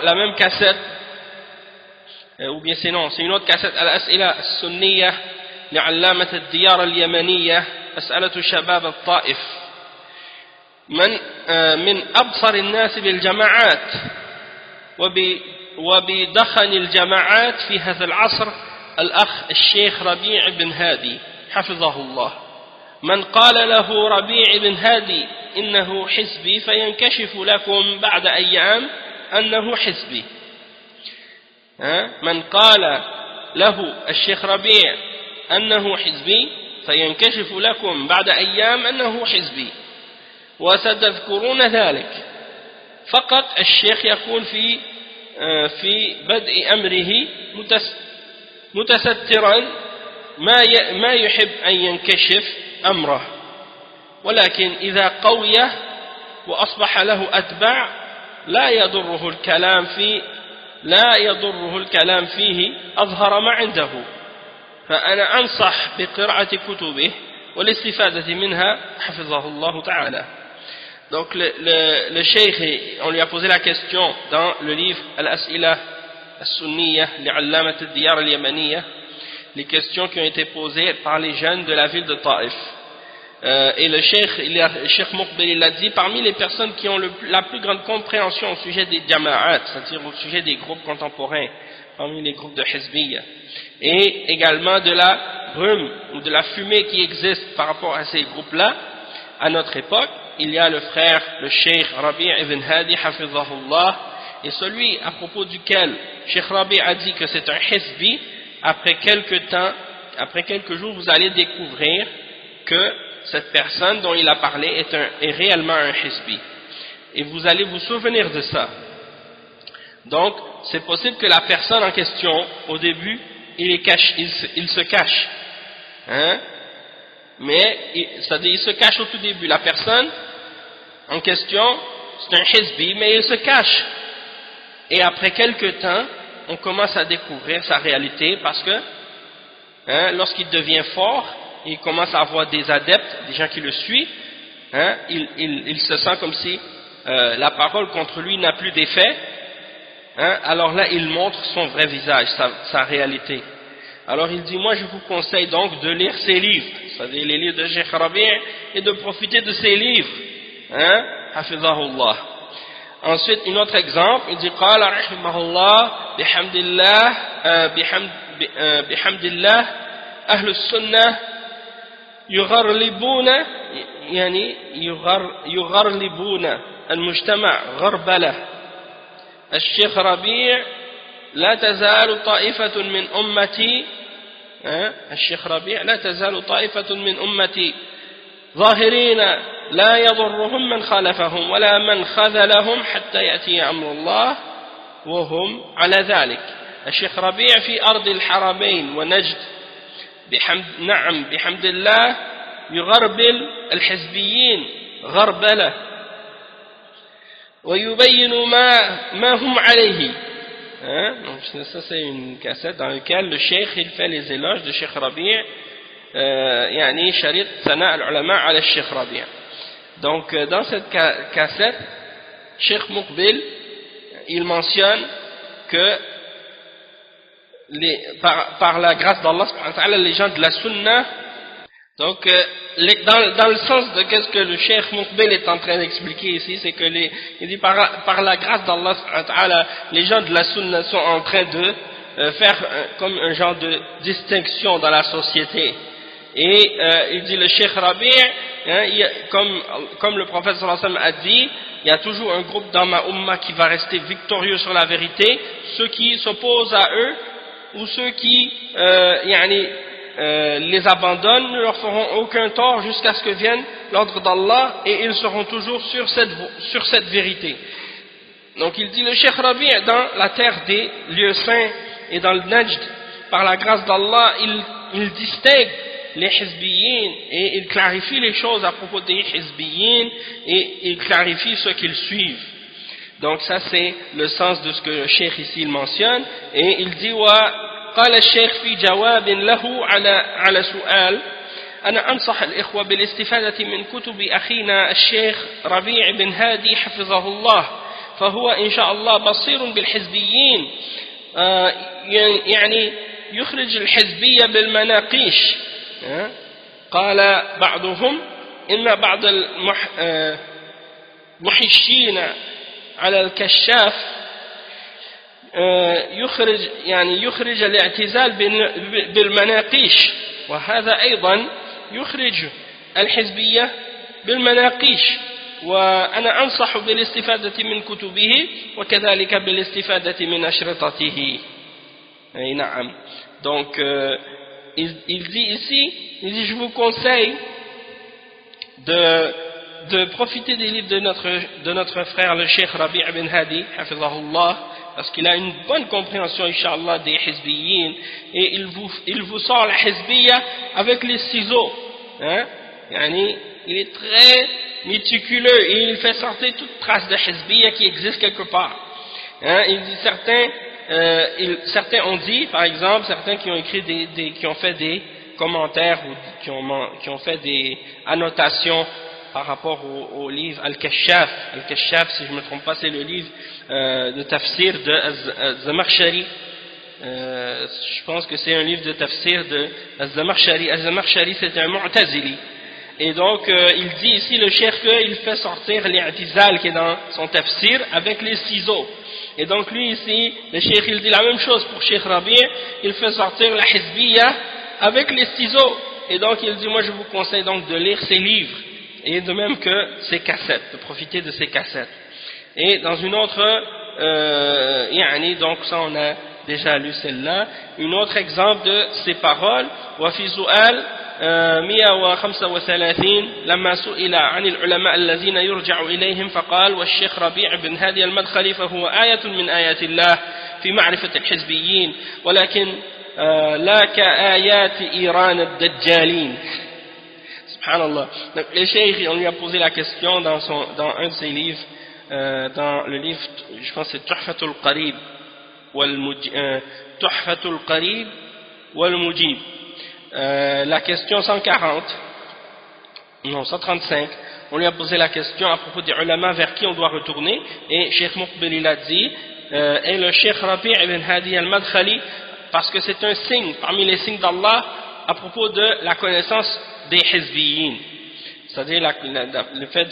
la même cassette, ou bien c'est une autre cassette, Al-As'ila al-Sunniyya li'allamat al-Diyar al-Yamaniyya, As'alatu Shabab al-Ta'if. من أبصر الناس بالجماعات وبدخن الجماعات في هذا العصر الأخ الشيخ ربيع بن هادي حفظه الله. من قال له ربيع بن هادي إنه حزبي فينكشف لكم بعد أيام أنه حزبي. من قال له الشيخ ربيع أنه حزبي فينكشف لكم بعد أيام أنه حزبي، وستذكرون ذلك. فقط الشيخ يكون في بدء أمره متسترا ما يحب أن ينكشف أمره، ولكن إذا قوي وأصبح له أتباع لا يضره الكلام فيه أظهر ما عنده. فأنا أنصح بقراءة كتبه والاستفادة منها حفظه الله تعالى. Donc le cheikh, on lui a posé la question dans le livre Al-As'ila al-Sunniyya li'allamat al-Diyar al-Yamaniyya, les questions qui ont été posées par les jeunes de la ville de Taif. Et le cheikh Muqbil il a dit, parmi les personnes qui ont la plus grande compréhension au sujet des jama'at, c'est-à-dire au sujet des groupes contemporains, parmi les groupes de Hizbiyya, et également de la brume ou de la fumée qui existe par rapport à ces groupes-là, à notre époque, il y a le frère, le Cheikh Rabi' ibn Hadi, hafizahullah, et celui à propos duquel Cheikh Rabi' a dit que c'est un Hizbi, après quelques jours, vous allez découvrir que cette personne dont il a parlé est réellement un hizbi. Et vous allez vous souvenir de ça. Donc, c'est possible que la personne en question, au début, il se cache. Hein? Mais, c'est-à-dire, il se cache au tout début. La personne en question, c'est un hizbi, mais il se cache. Et après quelques temps, on commence à découvrir sa réalité parce que, hein, lorsqu'il devient fort, il commence à avoir des adeptes, des gens qui le suivent, hein, il se sent comme si la parole contre lui n'a plus d'effet, hein, alors là il montre son vrai visage, sa réalité. Alors il dit, moi je vous conseille donc de lire ces livres, c'est-à-dire les livres de Cheikh Rabi' et de profiter de ces livres, hein, hafizahullah. Ensuite, un autre exemple, il dit, qala rahimahullah, bihamdillah, ahlus sunnah, يغرلبون يعني يغرلبون المجتمع غربلة. الشيخ ربيع لا تزال طائفة من أمتي، الشيخ ربيع لا تزال طائفة من أمتي ظاهرين لا يضرهم من خالفهم ولا من خذلهم حتى يأتي أمر الله وهم على ذلك. الشيخ ربيع في أرض الحرمين ونجد بحمد الله يغربل الحزبيين غربلة ويبين ما هم عليه. Donc ça c'est une cassette dans laquelle le cheikh il fait les éloges de Cheikh Rabi', يعني شريط ثناء العلماء على الشيخ ربيع. Donc dans cette cassette, Cheikh Muqbil il mentionne que par la grâce d'Allah, les gens de la sunna, donc dans le sens de qu'est-ce que le Cheikh Muqbil est en train d'expliquer ici, c'est que il dit par la grâce d'Allah, les gens de la sunna sont en train de faire comme un genre de distinction dans la société. Et il dit le Cheikh Rabi', hein, comme le prophète sallallahu alayhi wa sallam a dit, il y a toujours un groupe dans ma umma qui va rester victorieux sur la vérité, ceux qui s'opposent à eux ou ceux qui les abandonnent ne leur feront aucun tort jusqu'à ce que vienne l'ordre d'Allah et ils seront toujours sur cette vérité. Donc il dit le Cheikh Rabi' dans la terre des lieux saints et dans le Najd, par la grâce d'Allah, il distingue les hizbiyin et il clarifie les choses à propos des hizbiyin et il clarifie ceux qu'ils suivent. Donc ça c'est le sens de ce que le Cheikh ici il mentionne, et il dit قال الشيخ في جواب له على سؤال أنا أنصح الإخوة بالاستفادة من كتب أخينا الشيخ ربيع بن هادي حفظه الله فهو إن شاء الله بصير بالحزبيين يعني يخرج الحزبية بالمناقيش. قال بعضهم إن بعض المحشين على الكشاف يخرج الاعتزال بالمناقيش وهذا أيضا يخرج الحزبية بالمناقيش وأنا أنصح بالاستفادة من كتبه وكذلك بالاستفادة من أشرطته. أي نعم. Donc il dit ici, il dit je vous conseille de profiter des livres de notre frère le Cheikh Rabi' bin Hadi hafizahullah, parce qu'il a une bonne compréhension inshallah des hizbiyin et il vous sort la hizbiya avec les ciseaux, hein? Il est très méticuleux et il fait sortir toute trace de hizbiya qui existe quelque part, hein? Il dit certains ont dit, par exemple, certains qui ont écrit qui ont fait des commentaires ou qui ont fait des annotations par rapport au livre Al-Kashaf. Al-Kashaf, si je ne me trompe pas, c'est le livre de tafsir de Az-Zamakhshari. Je pense que c'est un livre de tafsir de Az-Zamakhshari. Az-Zamakhshari, c'est un Mu'tazili. Et donc, il dit ici, le cheikh, qu'il fait sortir l'I'tizal qui est dans son tafsir avec les ciseaux. Et donc, lui ici, le cheikh, il dit la même chose pour Cheikh Rabi', il fait sortir la hizbiya avec les ciseaux. Et donc, il dit, moi, je vous conseille donc de lire ces livres. Et de même que ces cassettes, de profiter de ces cassettes. Et dans une autre, donc ça on a déjà lu celle-là, un autre exemple de ces paroles, وفي سؤال 135 لما سئل عن العلماء الذين يرجع إليهم فقال والشيخ ربيع بن هادي المدخلي فهو آية من آيات الله في معرفة الحزبيين ولكن لا كآيات إيران الدجالين. Subhanallah. Donc, le cheikh, on lui a posé la question dans un de ses livres, dans le livre, je pense que c'est Tuhfatul Qarib wal Mujib. La question 135, on lui a posé la question à propos des ulama vers qui on doit retourner, et Cheikh Muqbil il a dit, et le Cheikh Rabi' ibn Hadi al-Madkhali, parce que c'est un signe parmi les signes d'Allah à propos de la connaissance des hizbiyin, c'est-à-dire le fait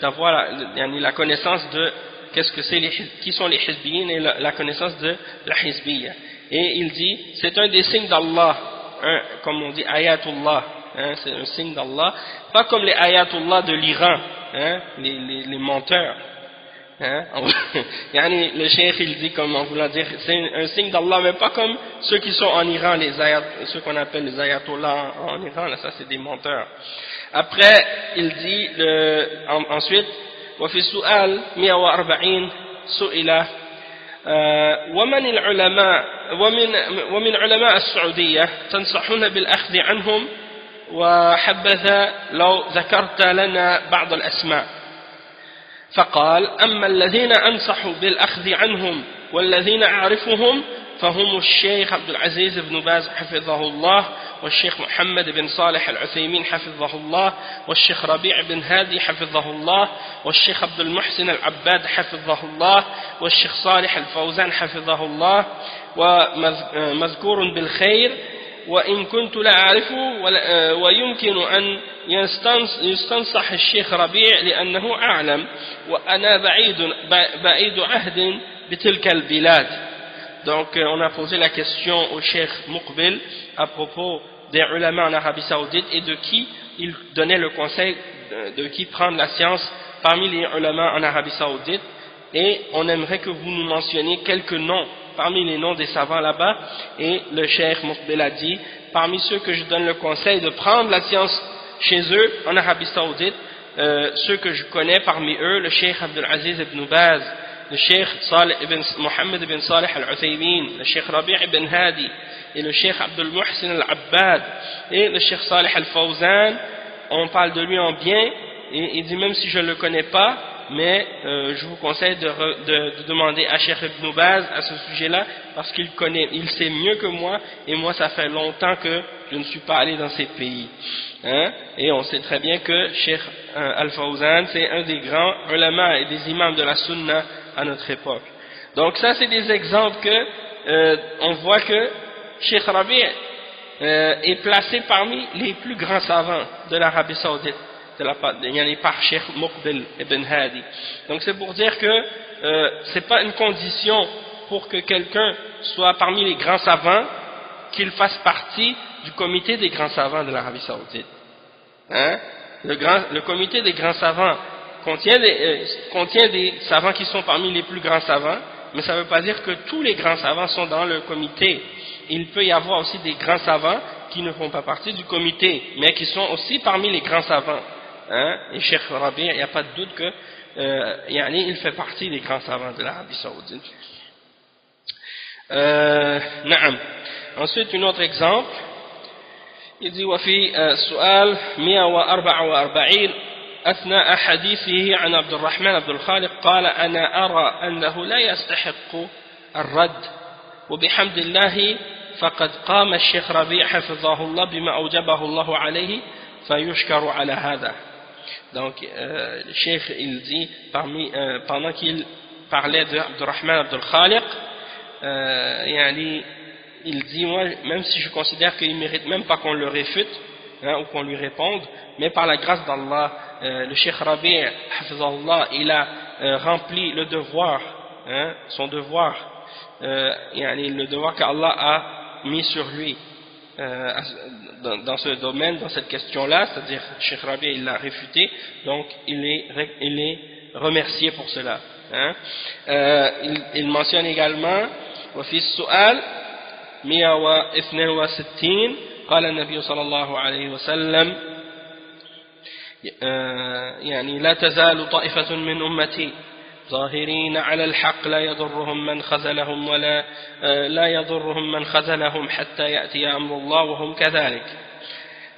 d'avoir la connaissance de qu'est-ce que c'est qui sont les hizbiyin et la connaissance de la hizbiyya. Et il dit c'est un des signes d'Allah, comme on dit ayatullah, c'est un signe d'Allah, pas comme les ayatullah de l'Iran, les menteurs. Le cheikh il dit, comme on voulait dire, c'est un signe d'Allah, mais pas comme ceux qui sont en Iran, ceux qu'on appelle les ayatollahs en Iran, là, ça c'est des menteurs. Après il dit ensuite وفي السؤال 140 سئل ومن العلماء ومن علماء السعودية تنصحون بالأخذ عنهم وحبذا لو ذكرت لنا بعض الأسماء. فقال أما الذين أنصحوا بالأخذ عنهم والذين أعرفهم فهم الشيخ عبد العزيز بن باز حفظه الله والشيخ محمد بن صالح العثيمين حفظه الله والشيخ ربيع بن هادي حفظه الله والشيخ عبد المحسن العباد حفظه الله والشيخ صالح الفوزان حفظه الله ومذكور بالخير وإن كنت لا أعرفه ويمكن أن يستنصح الشيخ ربيع لأنه أعلم وأنا بعيد عهد بتلك البلاد. Donc on a posé la question au cheikh Muqbil à propos des ulama en Arabie Saoudite et de qui il donnait le conseil de qui prendre la science parmi les ulama en Arabie Saoudite, et on aimerait que vous nous mentionniez quelques noms parmi les noms des savants là-bas. Et le cheikh Muqbil a dit parmi ceux que je donne le conseil de prendre la science chez eux en Arabie Saoudite, ceux que je connais parmi eux, le cheikh Abdul Aziz ibn Baz, le cheikh Mohammed ibn Salih al-Uthaymin, le cheikh Rabi' ibn Hadi et le cheikh Abdul Muhsin al-Abbad et le cheikh Salih al-Fawzan. On parle de lui en bien, et il dit même si je ne le connais pas, mais je vous conseille de demander à Cheikh Ibn Baz à ce sujet-là, parce qu'il connaît, il sait mieux que moi, et moi ça fait longtemps que je ne suis pas allé dans ces pays. Et on sait très bien que Cheikh Al-Fawzan c'est un des grands ulama et des imams de la sunna à notre époque. Donc ça c'est des exemples que on voit que Cheikh Rabi' est placé parmi les plus grands savants de l'Arabie Saoudite, par Cheikh Muqbil ibn Hadi. Donc c'est pour dire que c'est pas une condition pour que quelqu'un soit parmi les grands savants qu'il fasse partie du comité des grands savants de l'Arabie Saoudite. Le comité des grands savants contient des savants qui sont parmi les plus grands savants, mais ça ne veut pas dire que tous les grands savants sont dans le comité. Il peut y avoir aussi des grands savants qui ne font pas partie du comité, mais qui sont aussi parmi les grands savants. Et Cheikh Rabi', il n'y a pas de doute que il fait partie des grands savants de l'Arabie Saoudite. Ensuite, un autre exemple. Il dit وفي السؤال 144 أثناء حديثه عن عبد الرحمن عبد الخالق قال أنا أرى أنه لا يستحق الرد وبحمد الله فقد قام الشيخ ربيع حفظه الله بما أوجبه الله عليه فيشكر على هذا. Donc le cheikh il dit pendant qu'il parlait de Abdurrahman Abdul Khaliq, il dit moi même si je considère qu'il ne mérite même pas qu'on le réfute ou qu'on lui réponde, mais par la grâce d'Allah le cheikh Rabi' hafizahullah il a rempli le devoir, son devoir, le devoir qu'Allah a mis sur lui dans ce domaine, dans cette question-là, c'est-à-dire Cheikh Rabi' il l'a réfuté, donc il est remercié pour cela. Il mentionne également وفي السؤال 162 قال النبي صلى الله عليه وسلم يعني لا تزال طائفة من أمتي ظاهرين على الحق لا يضرهم من خذلهم ولا لا يضرهم من خذلهم حتى يأتي أمر الله وهم كذلك.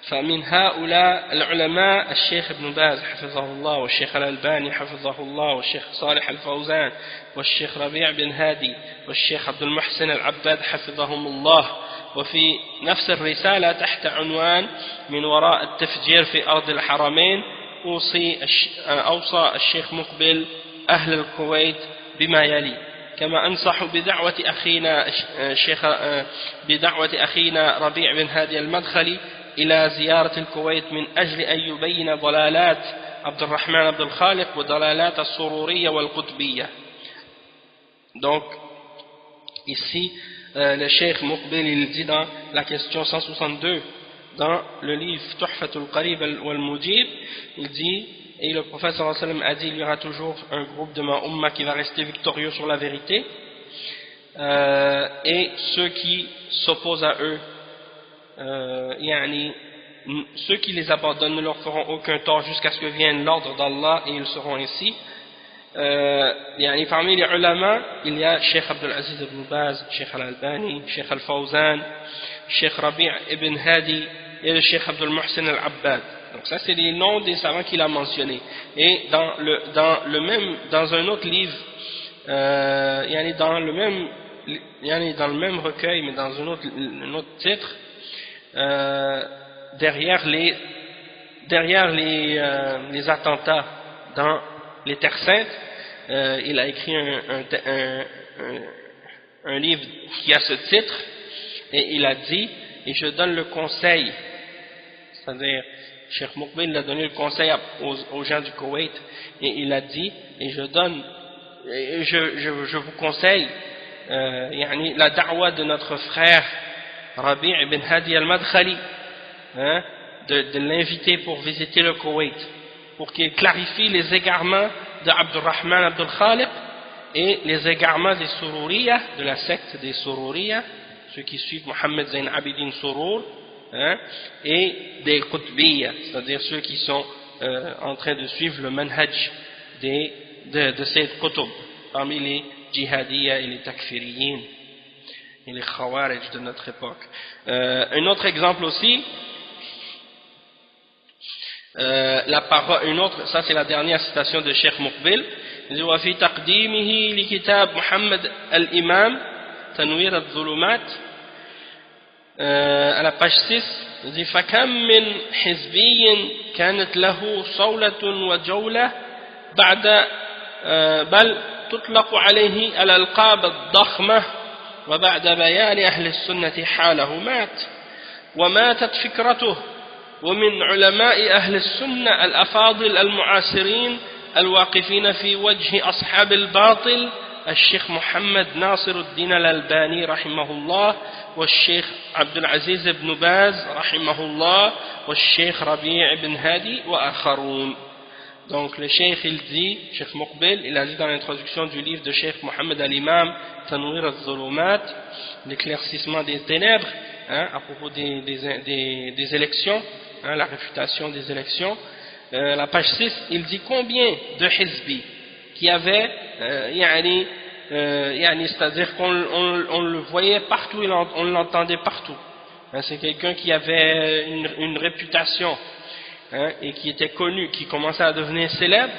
فمن هؤلاء العلماء الشيخ ابن باز حفظه الله والشيخ الألباني حفظه الله والشيخ صالح الفوزان والشيخ ربيع بن هادي والشيخ عبد المحسن العباد حفظهم الله. وفي نفس الرسالة تحت عنوان من وراء التفجير في أرض الحرمين أوصى الشيخ مقبل أهل الكويت بما يلي: كما أنصح بدعوة أخينا ربيع بن هادي المدخلي إلى زيارة الكويت من أجل أن يبين ضلالات عبد الرحمن عبد الخالق وضلالات السرورية والقطبية. Donc ici le Cheikh Muqbil il dit dans la question 162 dans le livre Tuhfatul Qarib wal-Mujib, il dit: et le prophète sallallahu alayhi wa sallam a dit, il y aura toujours un groupe de ma umma qui va rester victorieux sur la vérité, et ceux qui s'opposent à eux, ceux qui les abandonnent ne leur feront aucun tort jusqu'à ce que vienne l'ordre d'Allah, et ils seront ainsi. Parmi les ulama, il y a Cheikh Abdul Aziz ibn Baz, Cheikh Al-Albani, Cheikh Al-Fawzan, Cheikh Rabi' ibn Hadi et le Cheikh Abdul Muhsin Al-Abbad. Donc ça, c'est les noms des savants qu'il a mentionnés. Et dans un autre livre, dans le même recueil, mais dans un autre titre, derrière les attentats dans les terres saintes, il a écrit un livre qui a ce titre, et il a dit, et je donne le conseil, c'est-à-dire Cheikh Muqbil a donné le conseil aux gens du Koweït, et il a dit, et je vous conseille la da'wa de notre frère Rabi' ibn Hadi al-Madkhali, de l'inviter pour visiter le Koweït, pour qu'il clarifie les égarements de Abdurrahman Abdul Khaliq et les égarements des Sururiya, de la secte des Sururiya, ceux qui suivent Mohammed Zain Abidin Surur, et des Qutbiyya, c'est-à-dire ceux qui sont en train de suivre le manhaj de ces Qutb, parmi les djihadiyya et les takfiriyin et les khawarij de notre époque. Un autre exemple aussi, ça c'est la dernière citation de Cheikh Muqbil. Il dit: وفي تقديمه لكتاب محمد الإمام تنوير الظلمات à la page 6, il dit: فكم من حزبي كانت له صولة وجولة بعد بل تطلق عليه الألقاب الضخمة وبعد بيان أهل السنة حاله مات وماتت فكرته. ومن علماء أهل السنة الأفاضل المعاصرين الواقفين في وجه أصحاب الباطل الشيخ محمد ناصر الدين الألباني رحمه الله والشيخ عبد العزيز بن باز رحمه الله والشيخ ربيع بن هادي وآخرون. Donc le Cheikh il dit, Cheikh Muqbil, il a dit dans l'introduction du livre de Cheikh Mohammed al-Imam Tanwir al-Zulumat, l'éclaircissement des ténèbres, à propos des élections, la réfutation des élections, la page 6, il dit combien de hizbi qui avait c'est-à-dire qu'on le voyait partout, on l'entendait partout, c'est quelqu'un qui avait une réputation, et qui était connu, qui commençait à devenir célèbre,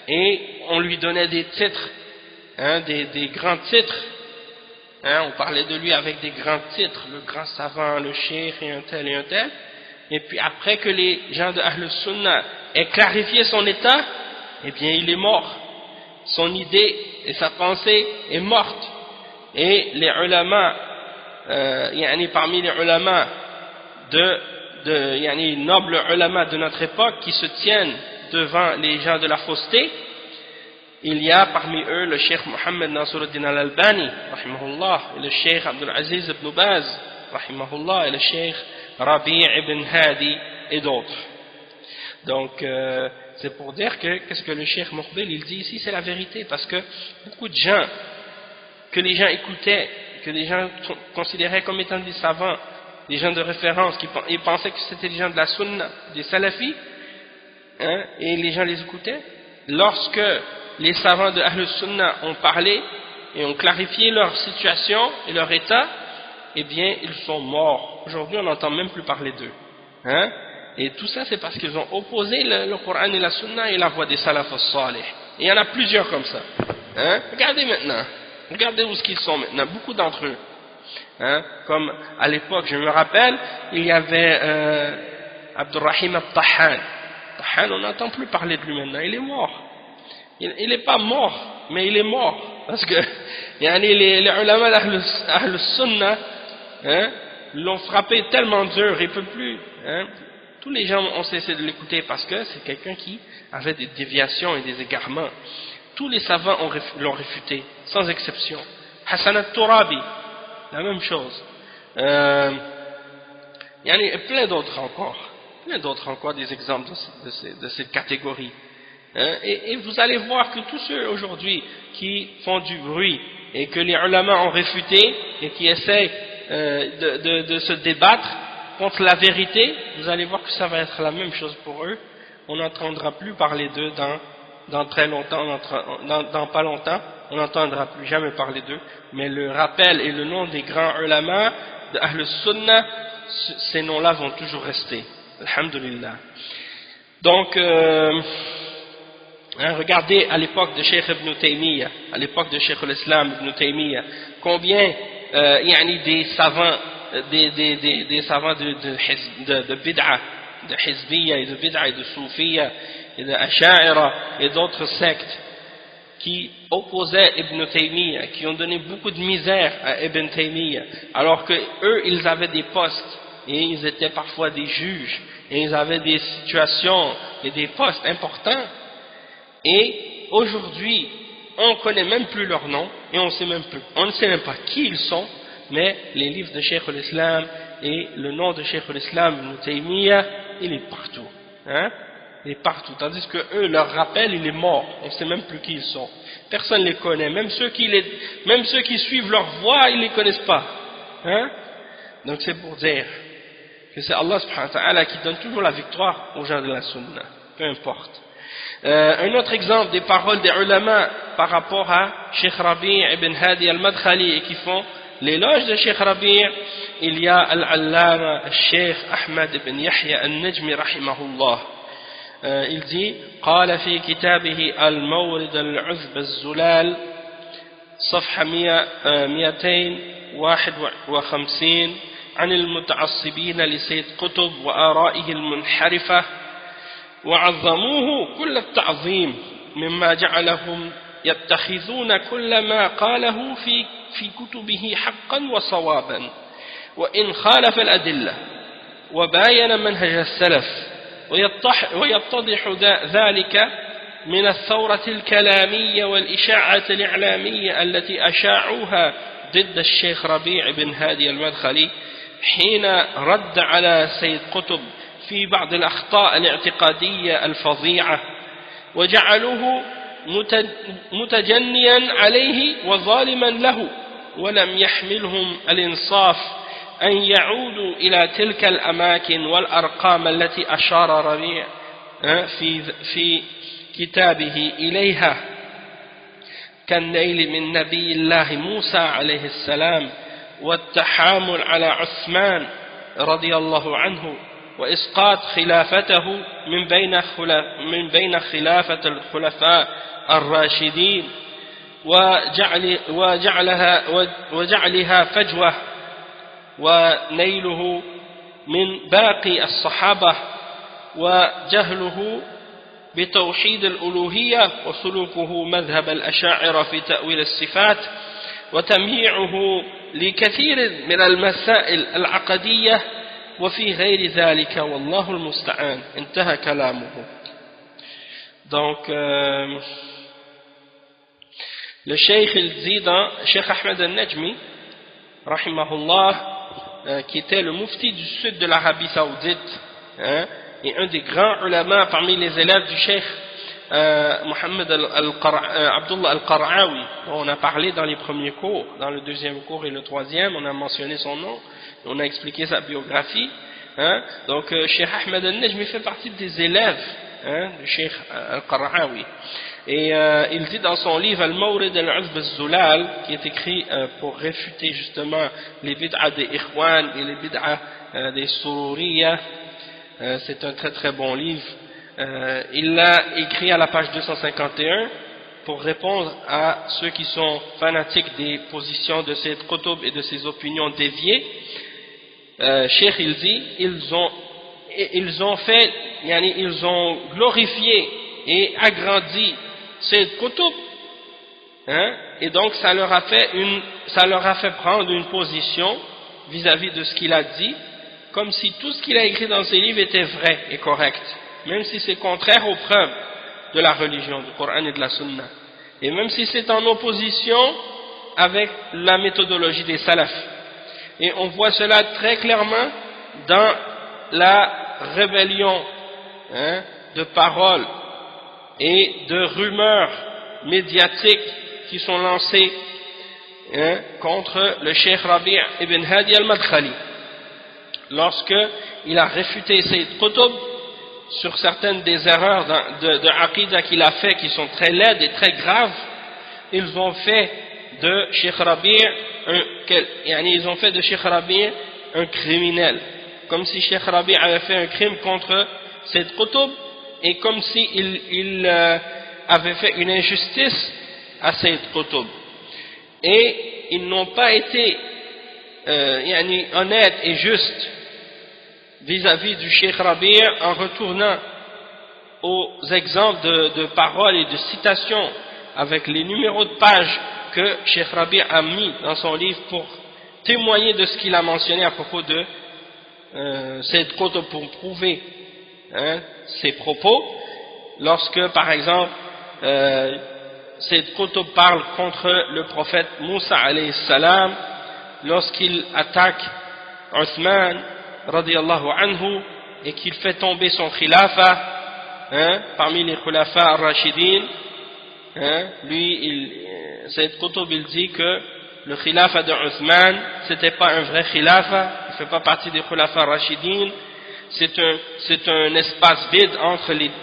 et on lui donnait des titres, des grands titres, on parlait de lui avec des grands titres, le grand savant, le cheikh et un tel, et puis après que les gens de Ahl Sunnah aient clarifié son état, eh bien il est mort, son idée et sa pensée est morte, et les ulama, parmi les ulama nobles ulama de notre époque qui se tiennent devant les gens de la fausseté, il y a parmi eux le Cheikh Mohammed Nasruddin al-Albani rahimahullah, et le Cheikh Abdul Aziz ibn Baz rahimahullah, et le Cheikh Rabi' ibn Hadi et d'autres. Donc c'est pour dire que qu'est-ce que le Cheikh Muqbil il dit ici, c'est la vérité, parce que beaucoup de gens que les gens écoutaient, que les gens considéraient comme étant des savants, des gens de référence, ils pensaient que c'était des gens de la sunna, des salafis, hein, et les gens les écoutaient. Lorsque les savants de Ahl Sunna ont parlé et ont clarifié leur situation et leur état, eh bien, ils sont morts. Aujourd'hui, on n'entend même plus parler d'eux. Hein? Et tout ça, c'est parce qu'ils ont opposé le Coran et la Sunna et la voie des salaf as-salih. Et il y en a plusieurs comme ça. Hein? Regardez maintenant. Regardez où ils sont maintenant. Beaucoup d'entre eux. Hein? Comme à l'époque, je me rappelle, il y avait Abdurrahim al-Tahan. Tahan, on n'entend plus parler de lui maintenant. Il est mort. Il n'est pas mort, mais il est mort. Parce que les ulama d'Ahl Sunna, hein, l'ont frappé tellement dur, il ne peut plus. Hein. Tous les gens ont cessé de l'écouter parce que c'est quelqu'un qui avait des déviations et des égarements. Tous les savants l'ont réfuté, sans exception. Hassan al-Turabi, la même chose. Il y en a plein d'autres encore, des exemples de cette catégorie. Hein, et vous allez voir que tous ceux aujourd'hui qui font du bruit et que les ulama ont réfuté et qui essayent de se débattre contre la vérité, vous allez voir que ça va être la même chose pour eux. On n'entendra plus parler d'eux dans très longtemps, dans pas longtemps, on n'entendra plus jamais parler d'eux, mais le rappel et le nom des grands ulama de Ahl Sunnah, ces noms-là vont toujours rester. Alhamdulillah. Donc, regardez à l'époque de Cheikh Ibn Taymiyyah, à l'époque de Cheikh l'Islam Ibn Taymiyyah, combien des savants, des savants de bid'a, de hizbiyya et de bid'a et de soufiyya et de asha'ira et d'autres sectes qui opposaient Ibn Taymiyyah, qui ont donné beaucoup de misère à Ibn Taymiyyah, alors que eux ils avaient des postes et ils étaient parfois des juges et ils avaient des situations et des postes importants. Et aujourd'hui, on ne connaît même plus leur nom et on ne sait même pas qui ils sont, mais les livres de Cheikh l'Islam et le nom de Cheikh l'Islam Ibn Taymiyyah, il est partout. Hein? Il est partout. Tandis que eux, leur rappel, il est mort. On ne sait même plus qui ils sont. Personne ne les connaît. Même ceux qui suivent leur voie, ils ne les connaissent pas. Hein? Donc c'est pour dire que c'est Allah subhanahu wa ta'ala qui donne toujours la victoire aux gens de la Sunna. Peu importe. Un autre exemple des paroles des ulama par rapport à Cheikh Rabi' ibn Hadi al-Madkhali et qui font l'éloge de Cheikh Rabi', il y a Al-Allama Cheikh Ahmad ibn Yahya al-Najmi rahimahullah. Il dit قال في كتابه المورد العذب الزلال صفحة 251 عن المتعصبين لسيد قطب وآرائه المنحرفة وعظموه كل التعظيم مما جعلهم يتخذون كل ما قاله في كتبه حقا وصوابا وإن خالف الأدلة وباين منهج السلف ويتضح ذلك من الثورة الكلامية والإشاعة الإعلامية التي أشاعوها ضد الشيخ ربيع بن هادي المدخلي حين رد على سيد قطب في بعض الأخطاء الاعتقادية الفظيعة وجعلوه متجنيا عليه وظالما له ولم يحملهم الإنصاف أن يعودوا إلى تلك الأماكن والأرقام التي أشار ربيع في كتابه إليها كالنيل من نبي الله موسى عليه السلام والتحامل على عثمان رضي الله عنه وإسقاط خلافته من بين خلافة الخلفاء الراشدين وجعلها فجوة ونيله من باقي الصحابة وجهله بتوحيد الألوهية وسلوكه مذهب الأشاعرة في تأويل الصفات وتمييعه لكثير من المسائل العقدية وفي غير ذلك والله المستعان انتهى كلامه. Donc le Cheikh il dit dans Cheikh Ahmed al-Najmi rahimahullah qui était le mufti du sud de l'Arabie Saoudite et un des grands ulama parmi les élèves du Cheikh Mohammed Abdullah al-Qara'awi dont on a parlé dans les premiers cours, dans le deuxième cours et le troisième on a mentionné son nom. on a expliqué sa biographie, hein. Donc Cheikh Ahmed al-Najmi fait partie des élèves, hein, du Cheikh al-Qara'awi. Et il dit dans son livre Al-Mawrid al-Uzb al-Zulal, qui est écrit pour réfuter justement les bid'ah des Ikhwan et les bid'ah des Sururiya, c'est un très très bon livre. Il l'a écrit à la page 251 pour répondre à ceux qui sont fanatiques des positions de Sayyid Qutb et de ses opinions déviées. Cheikh il dit, ils ont glorifié et agrandi Sayyid Qutb, hein, et donc ça leur a fait prendre une position vis-à-vis de ce qu'il a dit, comme si tout ce qu'il a écrit dans ses livres était vrai et correct, même si c'est contraire aux preuves de la religion, du Coran et de la Sunna, et même si c'est en opposition avec la méthodologie des salafs. Et on voit cela très clairement dans la rébellion, hein, de paroles et de rumeurs médiatiques qui sont lancées, hein, contre le Cheikh Rabi' ibn Hadi al-Madkhali, lorsque il a réfuté Sayyid Qutb sur certaines des erreurs de Aqidah qu'il a fait, qui sont très laides et très graves. Ils ont fait de Cheikh Rabi' un criminel, comme si Cheikh Rabi' avait fait un crime contre Sayyid Qutb, et comme s'il avait fait une injustice à Sayyid Qutb. Et ils n'ont pas été honnêtes et justes vis-à-vis du Cheikh Rabi' en retournant aux exemples de paroles et de citations avec les numéros de pages que Cheikh Rabi' a mis dans son livre pour témoigner de ce qu'il a mentionné à propos de Sayyid Qutb, pour prouver, hein, ses propos. Lorsque par exemple Sayyid Qutb parle contre le prophète Moussa alayhi salam, lorsqu'il attaque Uthman radiyallahu anhu et qu'il fait tomber son khilafa, hein, parmi les khulafa ar-rashidin, hein, Sayyid Qutb il dit que le khilafa de Uthman c'était pas un vrai khilafa, il fait pas partie des khulafa ar-rashidin, c'est un espace vide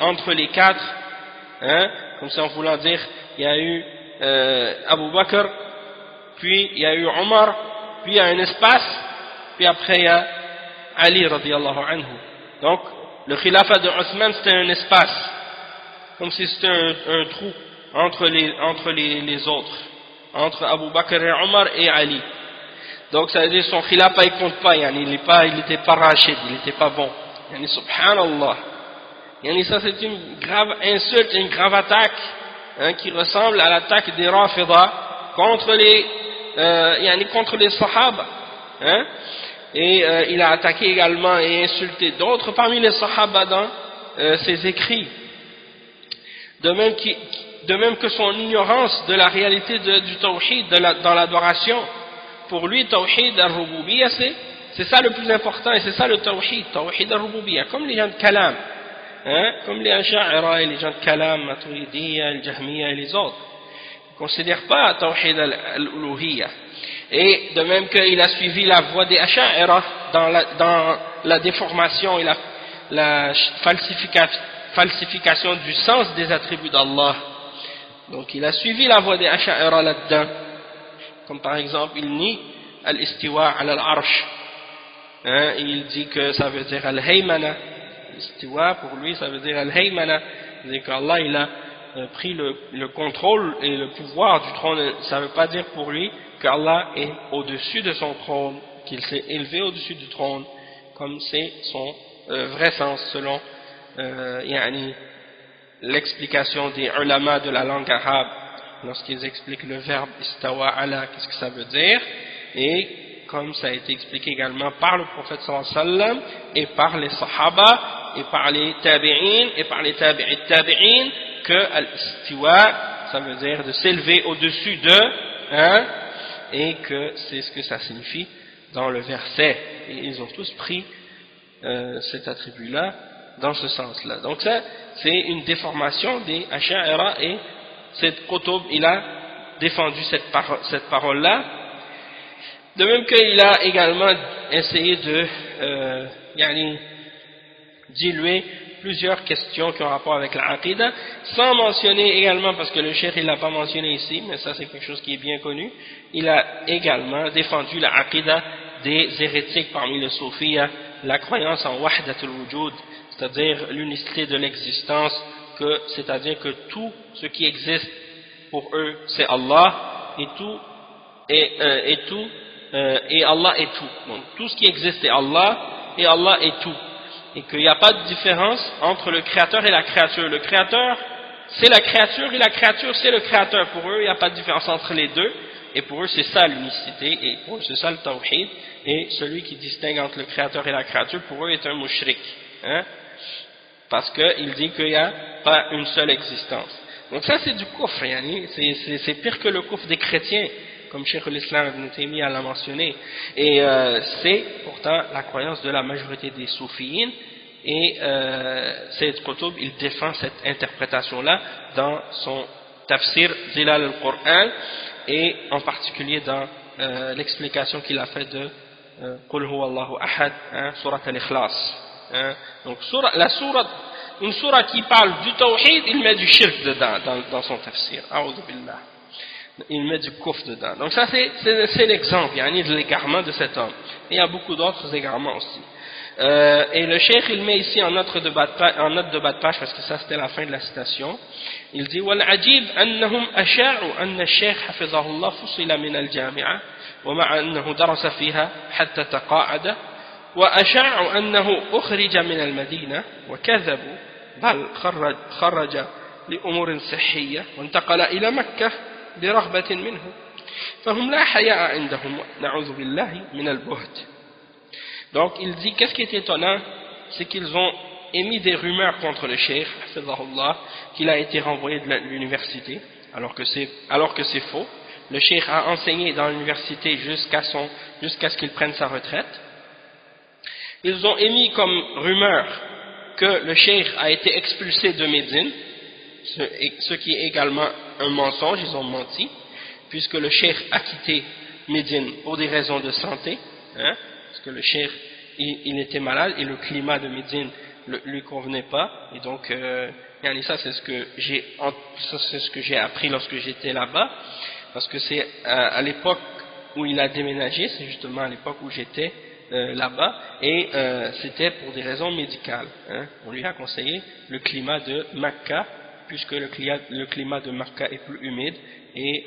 entre les quatre, hein, comme ça en voulant dire, il y a eu Abu Bakr, puis il y a eu Omar, puis il y a un espace, puis après il y a Ali radiyallahu anhu. Donc le khilafa de Uthman c'était un espace, comme si c'était un trou entre les autres, entre Abu Bakr et Omar et Ali. Donc ça veut dire son khilafa il compte pas, il n'était pas rachid, il n'était pas bon. Subhanallah. Ça c'est une grave insulte, une grave attaque, hein, qui ressemble à l'attaque des Rafida contre les Sahaba, hein. Et il a attaqué également et insulté d'autres parmi les Sahaba dans ses écrits. De même que son ignorance de la réalité du tawhid dans l'adoration. Pour lui, tawhid al-rububiyya, c'est ça le plus important, et c'est ça le tawhid al-rububiyya, comme les gens de Kalam, hein, comme les Asha'ira et les gens de Kalam, Maturidiyya, le Jahmiyya et les autres. Ils ne considèrent pas tawhid al-uluhiyya. Et de même qu'il a suivi la voie des Asha'ira dans la déformation et la falsification du sens des attributs d'Allah. Donc il a suivi la voie des Asha'ira là-dedans. Comme par exemple, il nie al-istiwa ala al-arsh. Hein, il dit que ça veut dire al-haymana. L'istiwa, pour lui, ça veut dire al-haymana. C'est-à-dire qu'Allah, il a pris le contrôle et le pouvoir du trône. Ça ne veut pas dire pour lui qu'Allah est au-dessus de son trône, qu'il s'est élevé au-dessus du trône, comme c'est son vrai sens, selon l'explication des ulama de la langue arabe, lorsqu'ils expliquent le verbe istawa ala, qu'est-ce que ça veut dire, et comme ça a été expliqué également par le prophète sallallahu alayhi wa sallam, et par les sahaba, et par les tabi'in, et par les tabi'in, que al-istiwa, ça veut dire de s'élever au-dessus de, hein, et que c'est ce que ça signifie dans le verset. Et ils ont tous pris cet attribut-là dans ce sens-là. Donc ça, c'est une déformation des Asha'ira, et Sayyid Qutb, il a défendu cette parole-là. De même qu'il a également essayé de diluer plusieurs questions qui ont rapport avec l'Aqidah, sans mentionner également, parce que le cheikh il l'a pas mentionné ici, mais ça c'est quelque chose qui est bien connu, il a également défendu l'Aqidah des hérétiques parmi les soufis, la croyance en wahdatul wujud, c'est-à-dire l'unicité de l'existence, c'est-à-dire que tout ce qui existe pour eux c'est Allah, et Allah est tout. Donc tout ce qui existe est Allah, et Allah est tout. Et qu'il n'y a pas de différence entre le créateur et la créature. Le créateur, c'est la créature, et la créature, c'est le créateur. Pour eux, il n'y a pas de différence entre les deux, et pour eux, c'est ça l'unicité, et pour eux, c'est ça le tawhid, et celui qui distingue entre le créateur et la créature, pour eux, est un mushrik. Hein? Parce qu'il dit qu'il n'y a pas une seule existence. Donc ça, c'est du kufr, c'est pire que le kufr des chrétiens, comme Cheikh l'Islam Ibn Taymiyyah l'a mentionné, et c'est pourtant la croyance de la majorité des soufiyines, et Sayyid Qutb il défend cette interprétation-là dans son tafsir Zilal al-Qur'an, et en particulier dans l'explication qu'il a fait de Qul huwa Allahu ahad, surat al-Ikhlas. Donc une sourate qui parle du tawhid, il met du shirk dedans dans son tafsir. A'udhu billah. Il met du kufr dedans. Donc ça c'est l'exemple, de l'égarement de cet homme. Et il y a beaucoup d'autres égarements aussi. Et le cheikh il met ici en note de bas de page, parce que ça c'était la fin de la citation. Il dit وَالْعَجِيبُ أَنَّهُمْ أَشَاعُوا أَنَّ الشيخ حفظه الله فصل من الجامعة ومع أنه درس فيها حتى تقاعد وأشاعوا أنه أخرج من المدينة وكذبوا بل خرج لأمور صحية وانتقل إلى مكة برغبة منه فهم لا حياء عندهم نعوذ بالله من البهت. Donc il dit, qu'est-ce qui est étonnant, c'est qu'ils ont émis des rumeurs contre le cheikh qu'il a été renvoyé de l'université, alors que c'est faux. Le cheikh a enseigné dans l'université jusqu'à ce qu'il prenne sa retraite. Ils ont émis comme rumeur que le cheikh a été expulsé de Médine, ce qui est également un mensonge, ils ont menti, puisque le cheikh a quitté Médine pour des raisons de santé, parce que le cheikh il était malade et le climat de Médine lui convenait pas, et donc ça c'est ce que j'ai appris lorsque j'étais là-bas, parce que c'est à l'époque où il a déménagé, c'est justement à l'époque où j'étais là-bas, et c'était pour des raisons médicales. On lui a conseillé le climat de Makka, puisque le climat de Makka est plus humide, et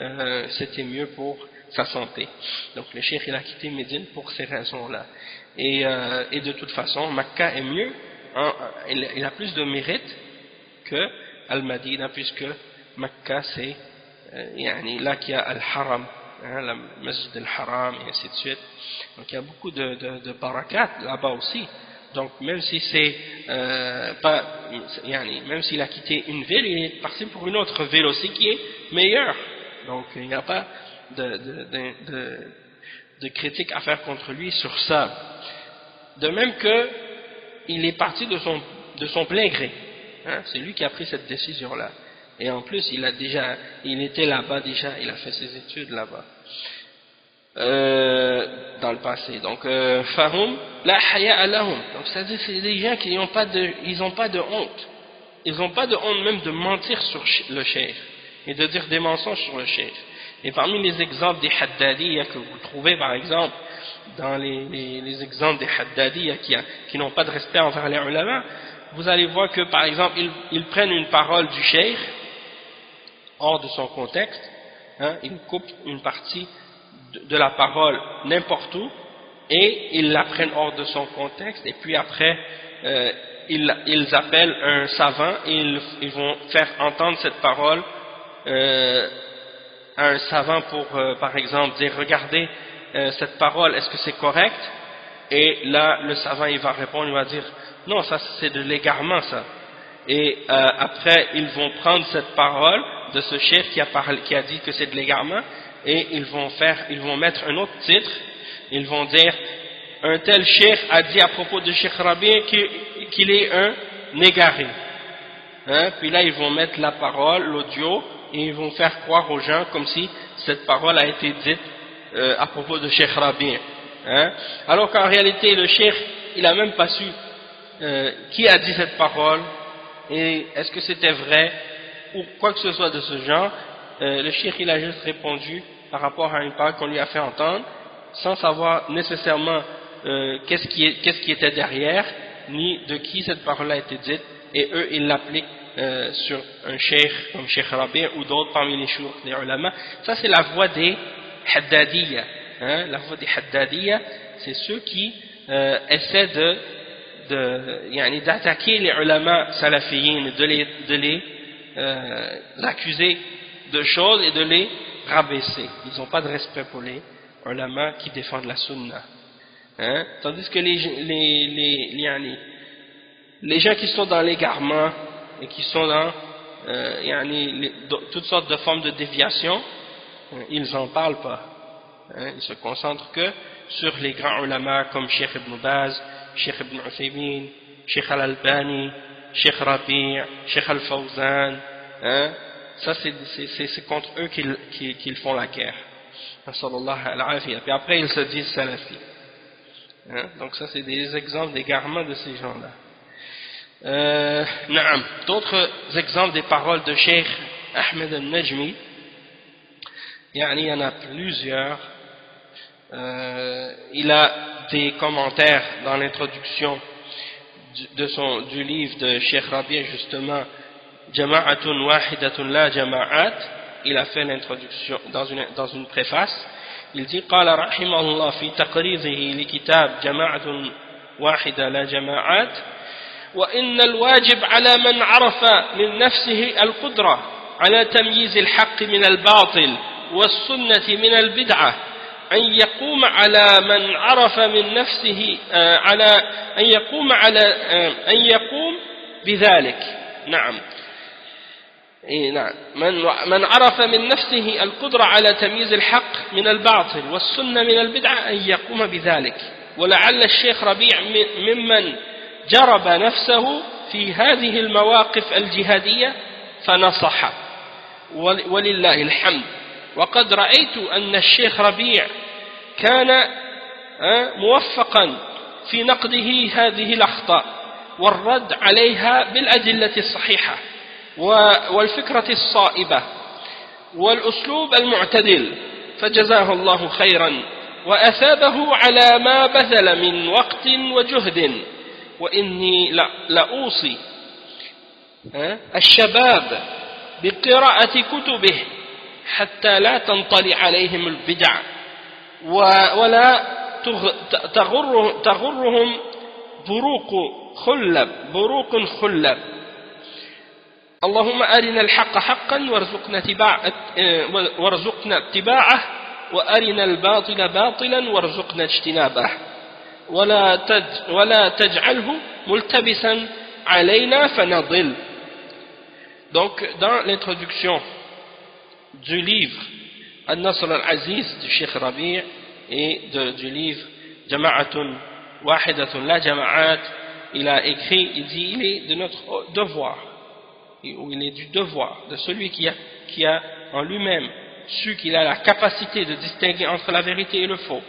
c'était mieux pour sa santé. Donc le cheikh il a quitté Médine pour ces raisons-là. Et de toute façon, Makka est mieux, il a plus de mérite que Al-Madina, puisque Makka c'est là qu'il y a Al-Haram, la Masjid Al-Haram, et ainsi de suite. Donc il y a beaucoup de barakat là-bas aussi. Donc même si c'est même s'il a quitté une ville, il est parti pour une autre ville aussi qui est meilleure. Donc il n'y a pas de critique à faire contre lui sur ça. De même que il est parti de son plein gré. C'est lui qui a pris cette décision-là. Et en plus, il était là-bas déjà, il a fait ses études là-bas. Dans le passé. Donc, Fahum, la haya lahum. Donc, c'est-à-dire, c'est des gens qui n'ont pas de honte. Ils n'ont pas de honte même de mentir sur le cheikh et de dire des mensonges sur le cheikh. Et parmi les exemples des Haddadiyya que vous trouvez, par exemple, dans les exemples des Haddadiyya qui n'ont pas de respect envers les ulama, vous allez voir que, par exemple, ils prennent une parole du cheikh hors de son contexte, ils coupent une partie de la parole n'importe où, et ils la prennent hors de son contexte, et puis après, ils appellent un savant, et ils vont faire entendre cette parole à un savant pour, par exemple, dire, regardez, cette parole, est-ce que c'est correct? Et là, le savant, il va répondre, il va dire, non, ça c'est de l'égarement, ça. Et après, ils vont prendre cette parole de ce cheikh qui a dit que c'est de l'égarement, et ils vont mettre un autre titre, ils vont dire, un tel cheikh a dit à propos de Cheikh Rabi qu'il est un égaré. Puis là, ils vont mettre la parole, l'audio, et ils vont faire croire aux gens comme si cette parole a été dite à propos de Cheikh Rabi', hein, alors qu'en réalité le Cheikh il a même pas su qui a dit cette parole et est-ce que c'était vrai ou quoi que ce soit de ce genre. Le Cheikh il a juste répondu par rapport à une parole qu'on lui a fait entendre sans savoir nécessairement qu'est-ce qui était derrière ni de qui cette parole a été dite, et eux ils l'appliquent sur un cheikh comme Cheikh Rabi' ou d'autres parmi les choux, les ulama. Ça c'est la voie des Haddadiyya, hein, la voie des Haddadiyya, c'est ceux qui essaient d'attaquer les ulama salafiyin, de les accuser de choses et de les rabaisser. Ils n'ont pas de respect pour les ulama qui défendent la sunna, hein? Tandis que les gens qui sont dans l'égarement et qui sont dans toutes sortes de formes de déviation, ils n'en parlent pas, hein? Ils se concentrent que sur les grands ulama comme Cheikh Ibn Baz, Cheikh Ibn Uthaymin, Cheikh Al-Albani, Cheikh Rabi', Cheikh Al-Fawzan, hein? Ça c'est contre eux qu'ils font la guerre. Puis après ils se disent salafis, hein? Donc ça c'est des exemples d'égarement de ces gens-là. D'autres exemples des paroles de Cheikh Ahmed al-Najmi, il y en a plusieurs. Il a des commentaires dans l'introduction du livre de Cheikh Rabi' justement, Jama'atun wahidatun la jama'at. Il a fait l'introduction dans une préface. Il dit قال رحمه الله في تقريضه لكتاب جماعة واحدة لا جماعات وإن الواجب على من عرف من نفسه القدرة على تمييز الحق من الباطل والسنة من البدعة أن يقوم على من عرف من نفسه أن يقوم بذلك. نعم من عرف من نفسه القدرة على تمييز الحق من الباطل والسنة من البدعة أن يقوم بذلك. ولعل الشيخ ربيع ممن جرب نفسه في هذه المواقف الجهادية فنصح ولله الحمد. وقد رأيت أن الشيخ ربيع كان موفقا في نقده هذه الأخطاء والرد عليها بالأدلة الصحيحة والفكرة الصائبة والأسلوب المعتدل، فجزاه الله خيرا وأثابه على ما بذل من وقت وجهد. وإني لأوصي الشباب بقراءة كتبه حتى لا تنطلي عليهم البدع ولا تغرهم بروق خلب. اللهم أرنا الحق حقا وارزقنا اتباعه وأرنا الباطل باطلا وارزقنا اجتنابه ولا تجعله ملتبسا علينا فنضل. Donc dans l'introduction du livre Al-Nasr al-Aziz du Cheikh Rabi' et du livre Jama'atun Wahidatun la Jama'at, il a écrit, il dit, il est de notre devoir, ou il est du devoir de celui qui a en lui-même su qu'il a la capacité de distinguer entre la vérité et le faux,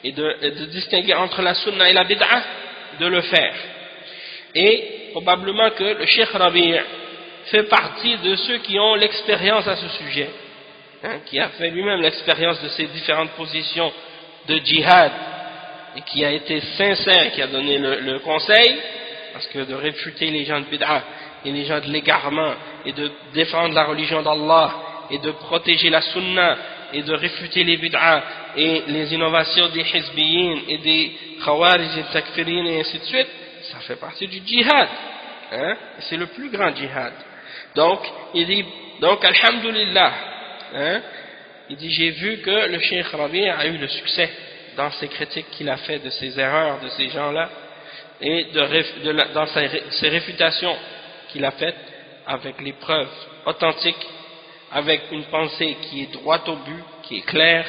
et de distinguer entre la sunna et la bid'ah, de le faire. Et probablement que le Cheikh Rabi' fait partie de ceux qui ont l'expérience à ce sujet, hein, qui a fait lui-même l'expérience de ces différentes positions de djihad, et qui a été sincère, qui a donné le conseil, parce que de réfuter les gens de bid'ah et les gens de l'égarement, et de défendre la religion d'Allah, et de protéger la sunna, et de réfuter les bid'ah et les innovations des hizbiyin et des khawarij et takfirin et ainsi de suite, ça fait partie du djihad, hein, c'est le plus grand djihad. Donc il dit, donc alhamdulillah, hein, il dit, j'ai vu que le Cheikh Rabi' a eu le succès dans ses critiques qu'il a fait de ces erreurs de ces gens-là, et dans ses réfutations qu'il a faites avec les preuves authentiques, avec une pensée qui est droite au but, qui est claire,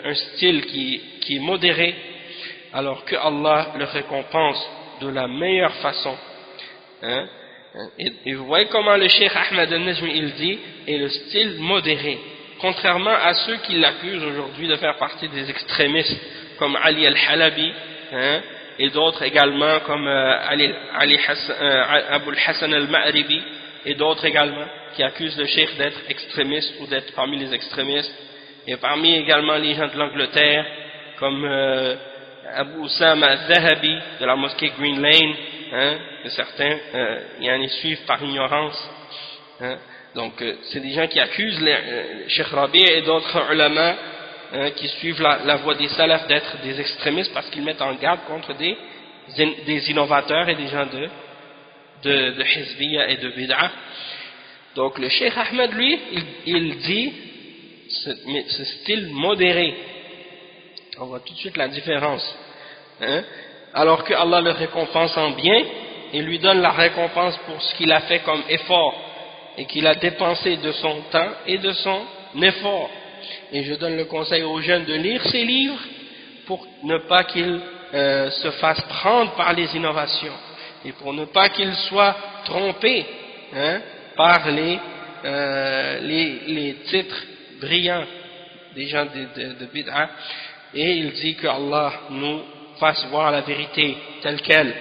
un style qui est modéré, alors que Allah le récompense de la meilleure façon, hein? Et vous voyez comment le Cheikh Ahmed al-Najmi il dit, et le style modéré, contrairement à ceux qui l'accusent aujourd'hui de faire partie des extrémistes, comme Ali al-Halabi, hein, et d'autres également, comme Abu al-Hassan al-Ma'ribi, et d'autres également, qui accusent le cheikh d'être extrémiste ou d'être parmi les extrémistes, et parmi également les gens de l'Angleterre, comme Abu Usama al-Zahabi, de la mosquée Green Lane, hein, que certains y suivent par ignorance, hein. Donc c'est des gens qui accusent Cheikh Rabi' et d'autres ulama, hein, qui suivent la voie des salafs d'être des extrémistes parce qu'ils mettent en garde contre des innovateurs et des gens de hizbiyya et de bid'a. Donc le Cheikh Ahmed, lui, il dit ce style modéré. On voit tout de suite la différence, hein, alors que Allah le récompense en bien et lui donne la récompense pour ce qu'il a fait comme effort et qu'il a dépensé de son temps et de son effort. Et je donne le conseil aux jeunes de lire ces livres pour ne pas qu'ils se fassent prendre par les innovations et pour ne pas qu'ils soient trompés, hein, par les titres brillants des gens de bid'a. Et il dit que Allah nous fasse voir la vérité telle qu'elle,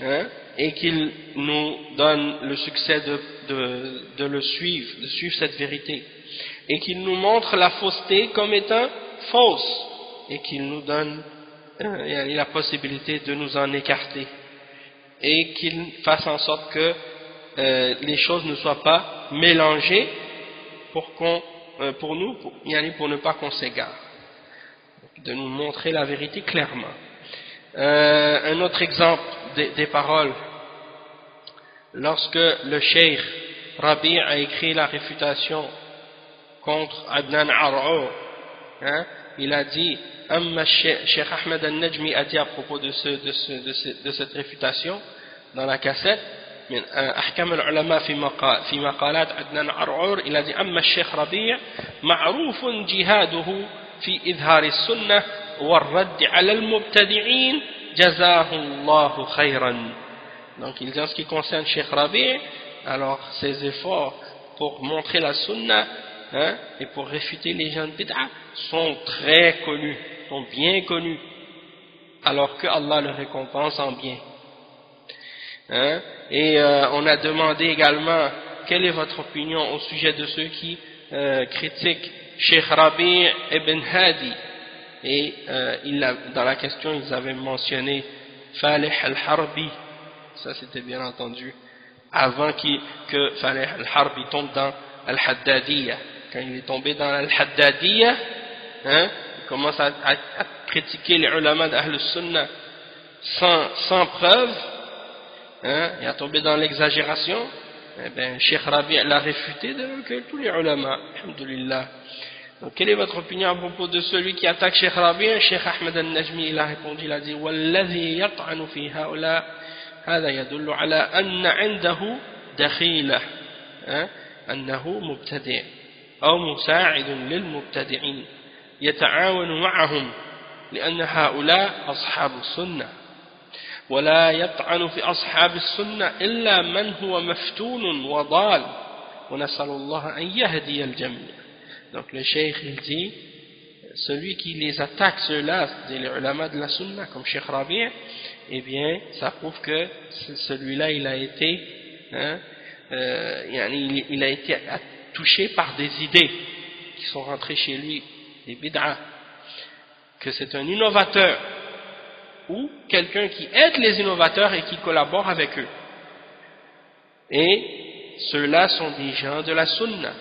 hein, et qu'il nous donne le succès de le suivre, de suivre cette vérité, et qu'il nous montre la fausseté comme étant fausse, et qu'il nous donne la possibilité de nous en écarter, et qu'il fasse en sorte que les choses ne soient pas mélangées pour ne pas qu'on s'égare, de nous montrer la vérité clairement. Un autre exemple des paroles, lorsque le cheikh Rabi' a écrit la réfutation contre Adnan Ar'ur, hein, il a dit, Cheikh Ahmed al-Najmi a dit à propos de cette réfutation dans la cassette, أحكام العلماء في مقالات عدنان عرعور، il a dit أما الشيخ ربيع معروف جهاده في إظهار السنة والرد على المبتدعين جزاه الله خيرا. Donc il dit en ce qui concerne Cheikh Rabi', alors ses efforts pour montrer la sunna, hein, et pour réfuter les gens de bid'a sont très connus, sont bien connus, alors que Allah le récompense en bien. Hein? Et on a demandé également quelle est votre opinion au sujet de ceux qui critiquent Cheikh Rabi' ibn Hadi, et dans la question ils avaient mentionné Falih al-Harbi. Ça c'était bien entendu avant que Falih al-Harbi tombe dans al-Haddadiyya. Quand il est tombé dans al-Haddadiyya, hein, il commence à critiquer les ulama d'Ahl Sunnah sans preuve, hein, il a tombé dans l'exagération. Eh bien, Cheikh Rabi' l'a réfuté de tous les ulama, alhamdulillah. Donc, quelle est votre opinion à propos de celui qui attaque Cheikh Rabi'? Cheikh Ahmed al-Najmi, il a répondu, il a dit, وَالَّذِي يَطْعَنُ فِي هَؤُلَاءِ هذا يدل على أن عنده دخيلة، أنه مبتدع أو مساعد للمبتدعين يتعاون معهم لأن هؤلاء أصحاب السنة، ولا يطعن في أصحاب السنة إلا من هو مفتون وضال ونسأل الله أن يهدي الجميع. Donc le cheikh il dit, celui qui les attaque, ceux-là, c'est les ulama de la sunna comme Cheikh Rabi', eh bien ça prouve que celui-là il a été, hein, il a été touché par des idées qui sont rentrées chez lui, des bid'a, que c'est un innovateur ou quelqu'un qui aide les innovateurs et qui collabore avec eux. Et ceux-là sont des gens de la sunna.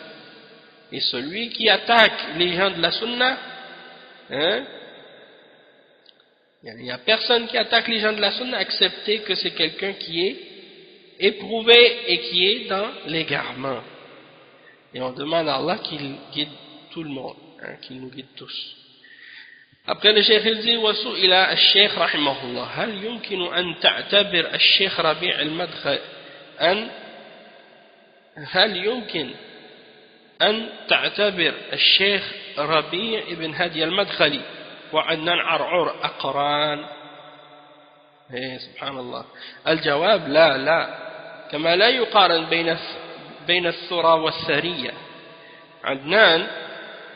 Et celui qui attaque les gens de la sunna, hein, il n'y a personne qui attaque les gens de la sunna excepté que c'est quelqu'un qui est éprouvé et qui est dans l'égarement. Et on demande à Allah qu'il guide tout le monde, hein, qu'il nous guide tous. Après le cheikh il dit وسئل الشيخ رحمه الله هل يمكن أن تعتبر الشيخ ربيع المدخلي هل يمكن أن تعتبر الشيخ ربيع ابن هادي المدخلي وعدنان عرعور أقران؟ سبحان الله. الجواب لا كما لا يقارن بين الثرى والثرية. عدنان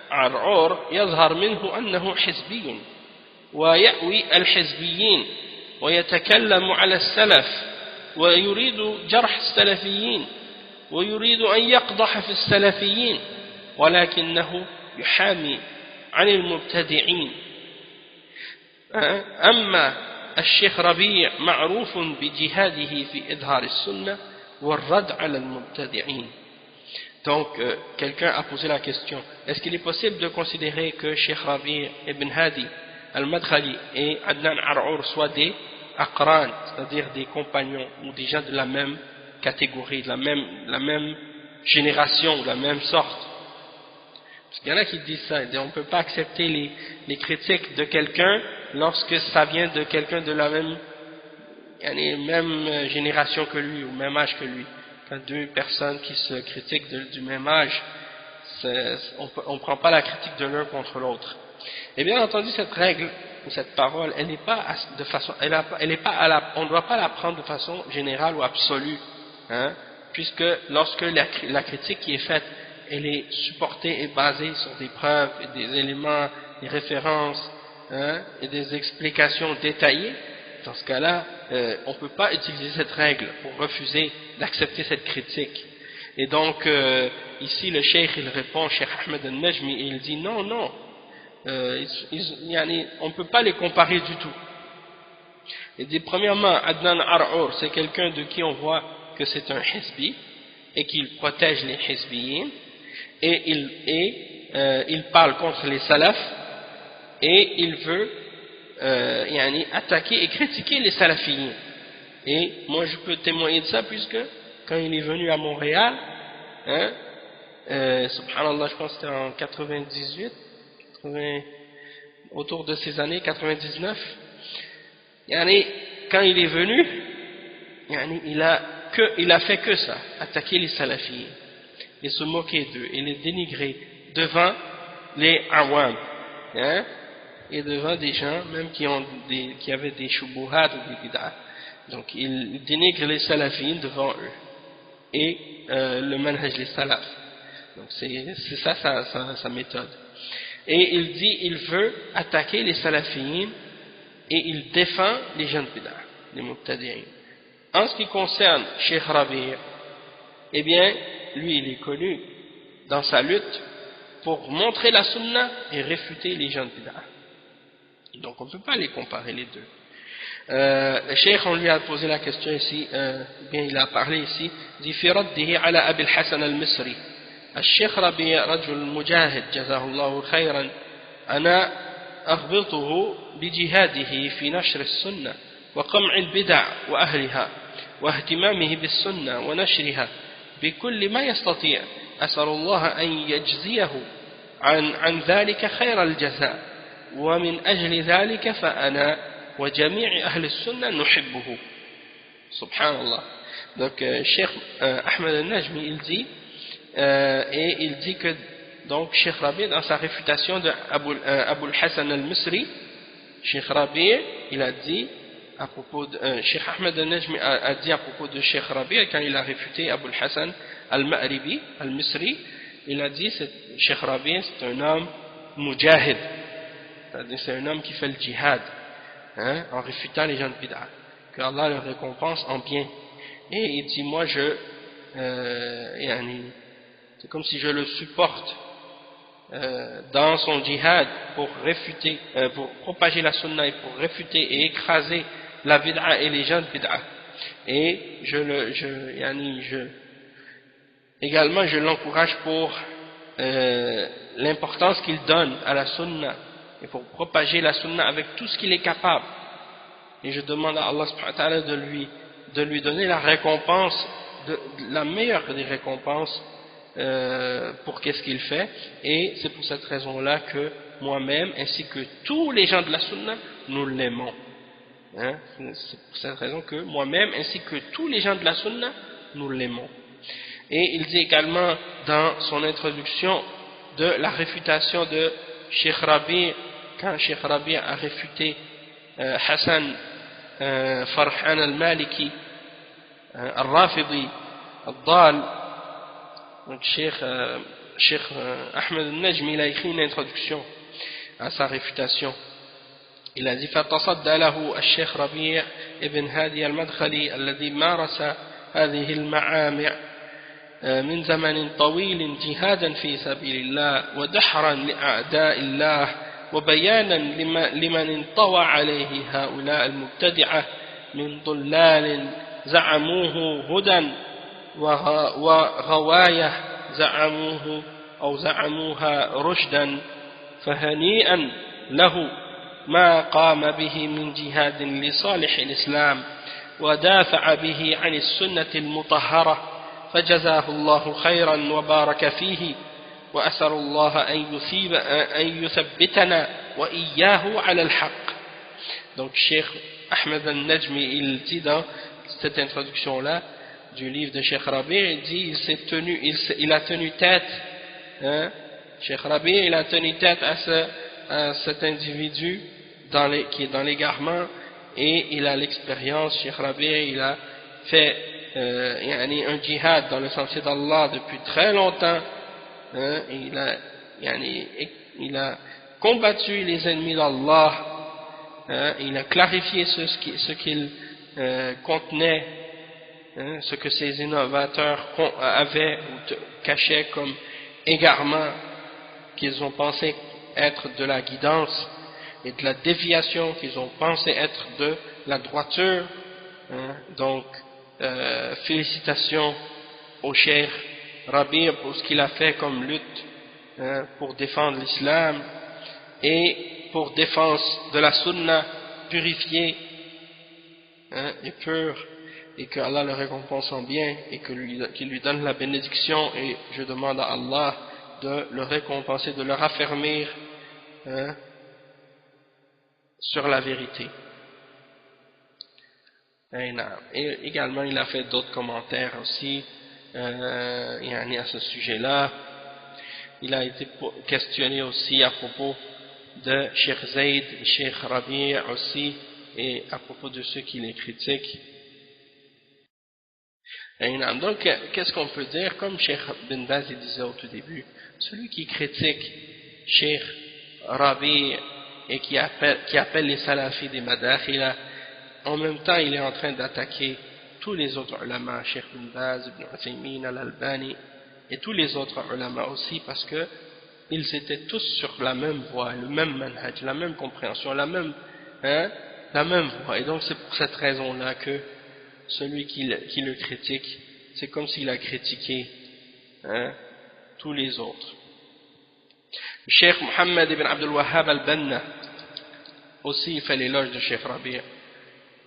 عرعور يظهر منه أنه حزبي ويأوي الحزبيين ويتكلم على السلف ويريد جرح السلفيين ويريد أن يقضح في السلفيين ولكنه يحامي عن المبتدعين. أما الشيخ ربيع معروف بجهاده في إظهار السنة والرد على المبتدعين. Donc, quelqu'un a posé la question, est-ce qu'il est possible de considérer que Cheikh Rabi' ibn Hadi al-Madkhali et Adnan Ar'ur soient des aqran, c'est-à-dire des compagnons ou des gens de la même catégorie, de la même génération, de la même sorte? Parce qu'il y en a qui disent ça, on ne peut pas accepter les critiques de quelqu'un lorsque ça vient de quelqu'un de la même génération que lui, ou même âge que lui. Quand deux personnes qui se critiquent du même âge, on ne prend pas la critique de l'un contre l'autre. Et bien entendu, cette règle, ou cette parole, elle n'est pas de façon, on ne doit pas la prendre de façon générale ou absolue, hein, puisque lorsque la critique qui est faite, elle est supportée et basée sur des preuves, et des éléments, des références, hein, et des explications détaillées. Dans ce cas-là, on ne peut pas utiliser cette règle pour refuser d'accepter cette critique. Et donc, ici, le cheikh, il répond, Cheikh Ahmed al-Najmi, et il dit non, non, on ne peut pas les comparer du tout. Il dit, premièrement, Adnan Ar'ur, c'est quelqu'un de qui on voit que c'est un hizbi, et qu'il protège les hizbiyin, et il parle contre les salafs, et il veut attaquer et critiquer les salafiyyin. Et moi je peux témoigner de ça, puisque quand il est venu à Montréal, hein, subhanallah, je pense que c'était en 98, autour de ces années 99, quand il est venu, il a fait que ça, attaquer les salafiyyin et se moquer d'eux et les dénigrer devant les awam, hein, et devant des gens même qui avaient des shubuhat ou des bid'ah. Donc il dénigre les salafiyyin devant eux et le manhaj les salaf. Donc c'est ça sa méthode. Et il dit, il veut attaquer les salafiyyin et il défend les gens de bid'ah, les mubtadi'in. En ce qui concerne Cheikh Rabi', eh bien lui il est connu dans sa lutte pour montrer la sunna et réfuter les gens de bid'ah. Donc on ne peut pas les comparer les deux. Le cheikh, on lui a posé la question ici, bien il a parlé ici, dit في رده على أبي الحسن المصري الشيخ ربيع رجل مجاهد جزاه الله خيرا أنا أغبطه بجهاده في نشر السنة وقمع البدع وأهلها واهتمامه بالسنة ونشرها بكل ما يستطيع أسأل الله أن يجزيه عن ذلك خير الجزاء ومن أجل ذلك فأنا وجميع أهل السنة نحبه. Subhanallah. Donc Cheikh Ahmed al-Najmi il dit et il dit que donc Cheikh Rabi' dans sa réfutation de Abu al-Hasan al-Misri, Cheikh Rabi' il a dit à propos de Cheikh Ahmed al-Najmi a dit à propos de Cheikh Rabi' quand il a réfuté Abu al-Hasan al-Ma'ribi al-Misri, il a dit Cheikh Rabi' c'est un homme mujahid, c'est-à-dire c'est un homme qui fait le djihad, hein, en réfutant les gens de bid'ah, que Allah le récompense en bien. Et il dit moi c'est comme si je le supporte dans son djihad pour réfuter, pour propager la sunna et pour réfuter et écraser la bid'ah et les gens de bid'ah. Et également je l'encourage pour l'importance qu'il donne à la sunna et pour propager la sunna avec tout ce qu'il est capable. Et je demande à Allah subhanahu wa ta'ala de lui donner la récompense, la meilleure des récompenses pour qu'est-ce qu'il fait. Et c'est pour cette raison-là que moi-même ainsi que tous les gens de la sunna nous l'aimons, hein? C'est pour cette raison que moi-même ainsi que tous les gens de la sunna nous l'aimons. Et il dit également dans son introduction de la réfutation de Cheikh Rabi', quand Cheikh Rabi' a réfuté Hassan Farhan al-Maliki al-Rafidi al-Dal, donc Cheikh Cheikh Ahmed al-Najmi, il a écrit une introduction à sa réfutation. Il a dit فتصدى له الشيخ ربيع ابن هادي المدخلي الذي مارس هذه المعامع من زمن طويل جهادا في سبيل الله ودحرا لأعداء الله وبيانا لمن انطوى عليه هؤلاء المبتدعة من ضلال زعموه هدى وغواية زعموه أو زعموها رشدا فهنيئا له ما قام به من جهاد لصالح الإسلام ودافع به عن السنة المطهرة فجزاه الله خيرا وبارك فيه وأسأل الله أن يثبتنا وإياه على الحق. Donc Cheikh Ahmed al-Najmi, il dit dans cette introduction-là du livre de Cheikh Rabi', il dit il a tenu tête, hein, Cheikh Rabi', il a tenu tête à cet individu qui est dans l'égarement, et il a l'expérience. Cheikh Rabi' il a fait un djihad dans le sentier d'Allah depuis très longtemps, hein, il a combattu les ennemis d'Allah, hein, il a clarifié ce qu'il contenait, hein, ce que ces innovateurs avaient ou cachaient comme égarement, qu'ils ont pensé être de la guidance, et de la déviation qu'ils ont pensé être de la droiture, hein. Donc félicitations au Cheikh Rabi' pour ce qu'il a fait comme lutte, hein, pour défendre l'islam et pour défense de la sunna purifiée, hein, et pure, et que Allah le récompense en bien et qu'il lui donne la bénédiction, et je demande à Allah de le récompenser, de le raffermir, hein, sur la vérité. Et également il a fait d'autres commentaires aussi à ce sujet-là. Il a été questionné aussi à propos de Cheikh Zayd, Cheikh Rabi' aussi, et à propos de ceux qui les critiquent. Donc qu'est-ce qu'on peut dire? Comme Cheikh bin Baz disait au tout début, celui qui critique Cheikh Rabi' et qui appelle les salafis des madakhila, en même temps il est en train d'attaquer tous les autres ulama, Cheikh bin Baz, Ibn Uthaymin, Al-Albani et tous les autres ulama aussi, parce que ils étaient tous sur la même voie, le même manhaj, la même compréhension, la même voie. Et donc c'est pour cette raison-là que celui qui le critique, c'est comme s'il a critiqué, hein, tous les autres. Le Cheikh Mohammed ibn Abdul Wahhab al-Banna aussi il fait l'éloge de Cheikh Rabi'.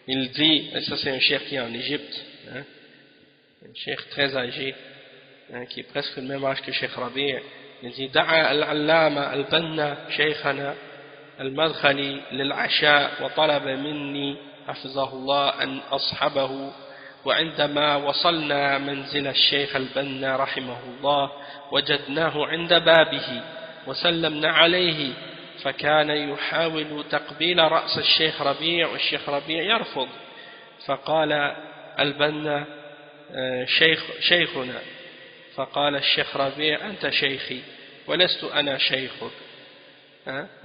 Il dit, et ça c'est un cheikh qui est en Égypte, hein, un cheikh très âgé, hein, qui est presque le même âge que Cheikh Rabi'. Il dit دعا العلامة البنا شيخنا المدخلي للعشاء وطلب مني حفظه الله أن أصحبه، وعندما وصلنا منزل الشيخ البنا رحمه الله وجدناه عند بابه وسلمنا عليه، فكان يحاول تقبيل رأس الشيخ ربيع والشيخ ربيع يرفض، فقال البنا شيخنا، فقال الشيخ ربيع أنت شيخي ولست أنا شيخك.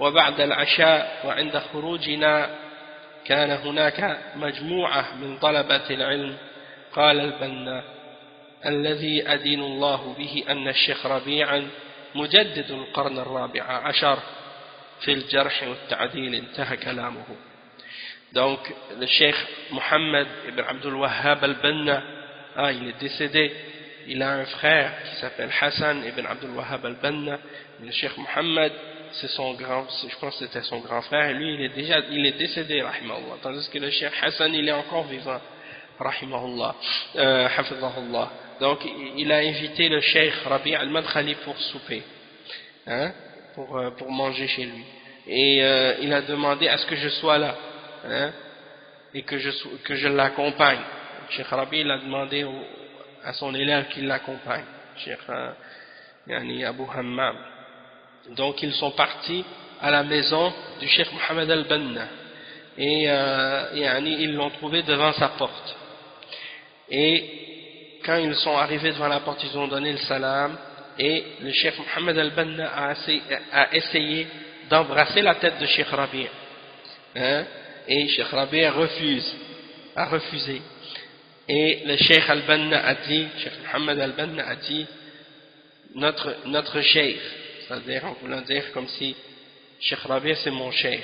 وبعد العشاء وعند خروجنا كان هناك مجموعة من طلبة العلم، قال البنا الذي أدين الله به أن الشيخ ربيعا مجدد القرن الرابع عشر في الجرح والتعديل، انتهى كلامه. Donc le Cheikh Mohammed ibn Abdul Wahhab al-Banna, il est décédé. Il a un frère qui s'appelle Hassan ibn Abdul Wahhab al-Banna. Le Cheikh Mohammed, c'est son je pense que c'était son grand frère, et lui il est décédé, rahimahullah, tandis que le Cheikh Hassan il est encore vivant, rahimahullah, hafizahullah. Donc il a invité le Cheikh Rabi' al-Madkhali pour souper, hein, pour manger chez lui, et il a demandé à ce que je sois là, hein, et que je l'accompagne. Cheikh Rabi' il a demandé à son élève qu'il l'accompagne, Cheikh Abu Hammam. Donc ils sont partis à la maison du Cheikh Mohammed al-Banna, et ils l'ont trouvé devant sa porte, et quand ils sont arrivés devant la porte, ils ont donné le salam, et le Cheikh Mohammed al-Banna a essayé d'embrasser la tête de Cheikh Rabi', hein, et Cheikh Rabi' a refusé. Et le Cheikh al-Banna a dit, Cheikh Mohammed al-Banna a dit, notre Cheikh, c'est-à-dire en voulant dire comme si Cheikh Rabi' c'est mon Cheikh.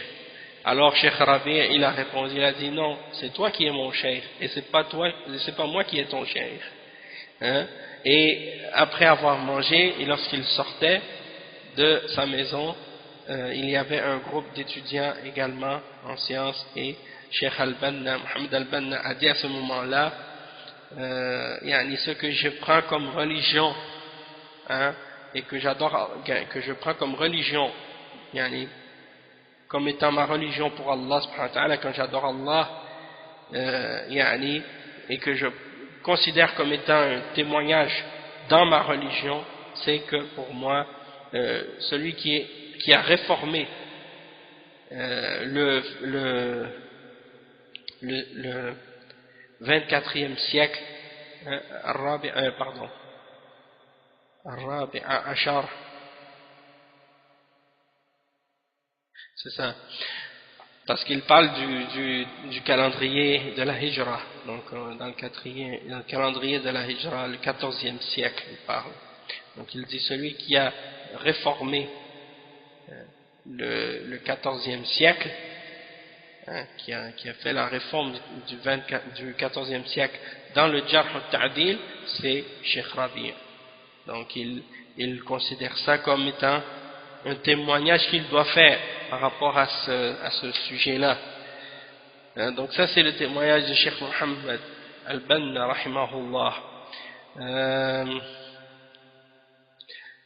Alors Cheikh Rabi' il a répondu, il a dit non, c'est toi qui es mon Cheikh, et c'est pas moi qui est ton Cheikh. Hein? Et après avoir mangé, et lorsqu'il sortait de sa maison, il y avait un groupe d'étudiants également en sciences, et Cheikh al-Banna, Mohammed al-Banna a dit à ce moment-là, ce que je prends comme religion, hein, et que je prends comme religion, comme étant ma religion pour Allah subhanahu wa ta'ala, quand j'adore Allah, et que je considère comme étant un témoignage dans ma religion, c'est que pour moi, celui qui a réformé le 24e siècle, c'est ça, parce qu'il parle du calendrier de la Hijra, donc dans le calendrier de la Hijra, le 14e siècle, il parle. Donc il dit celui qui a réformé le 14e siècle, hein, qui a fait la réforme du 14e siècle dans le Jarh al-Ta'dil, c'est Cheikh Rabi'. Donc il considère ça comme étant un témoignage qu'il doit faire par rapport à ce sujet-là. Donc ça c'est le témoignage de Cheikh Mohammed al-Banna rahimahullah.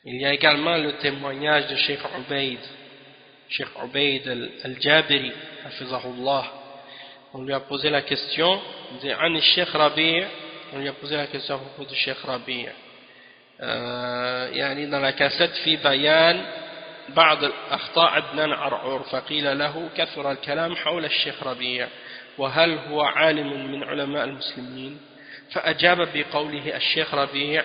Il y a également le témoignage de Cheikh Ubayd al-Jabiri hafizahullah. On lui a posé la question, il dit An Cheikh Rabi', on lui a posé la question à propos de Cheikh Rabi'. dans la cassette في بيان بعض الأخطاء عدنان عرعور فقيل له كثر الكلام حول الشيخ ربيع وهل هو عالم من علماء المسلمين فأجاب بقوله الشيخ ربيع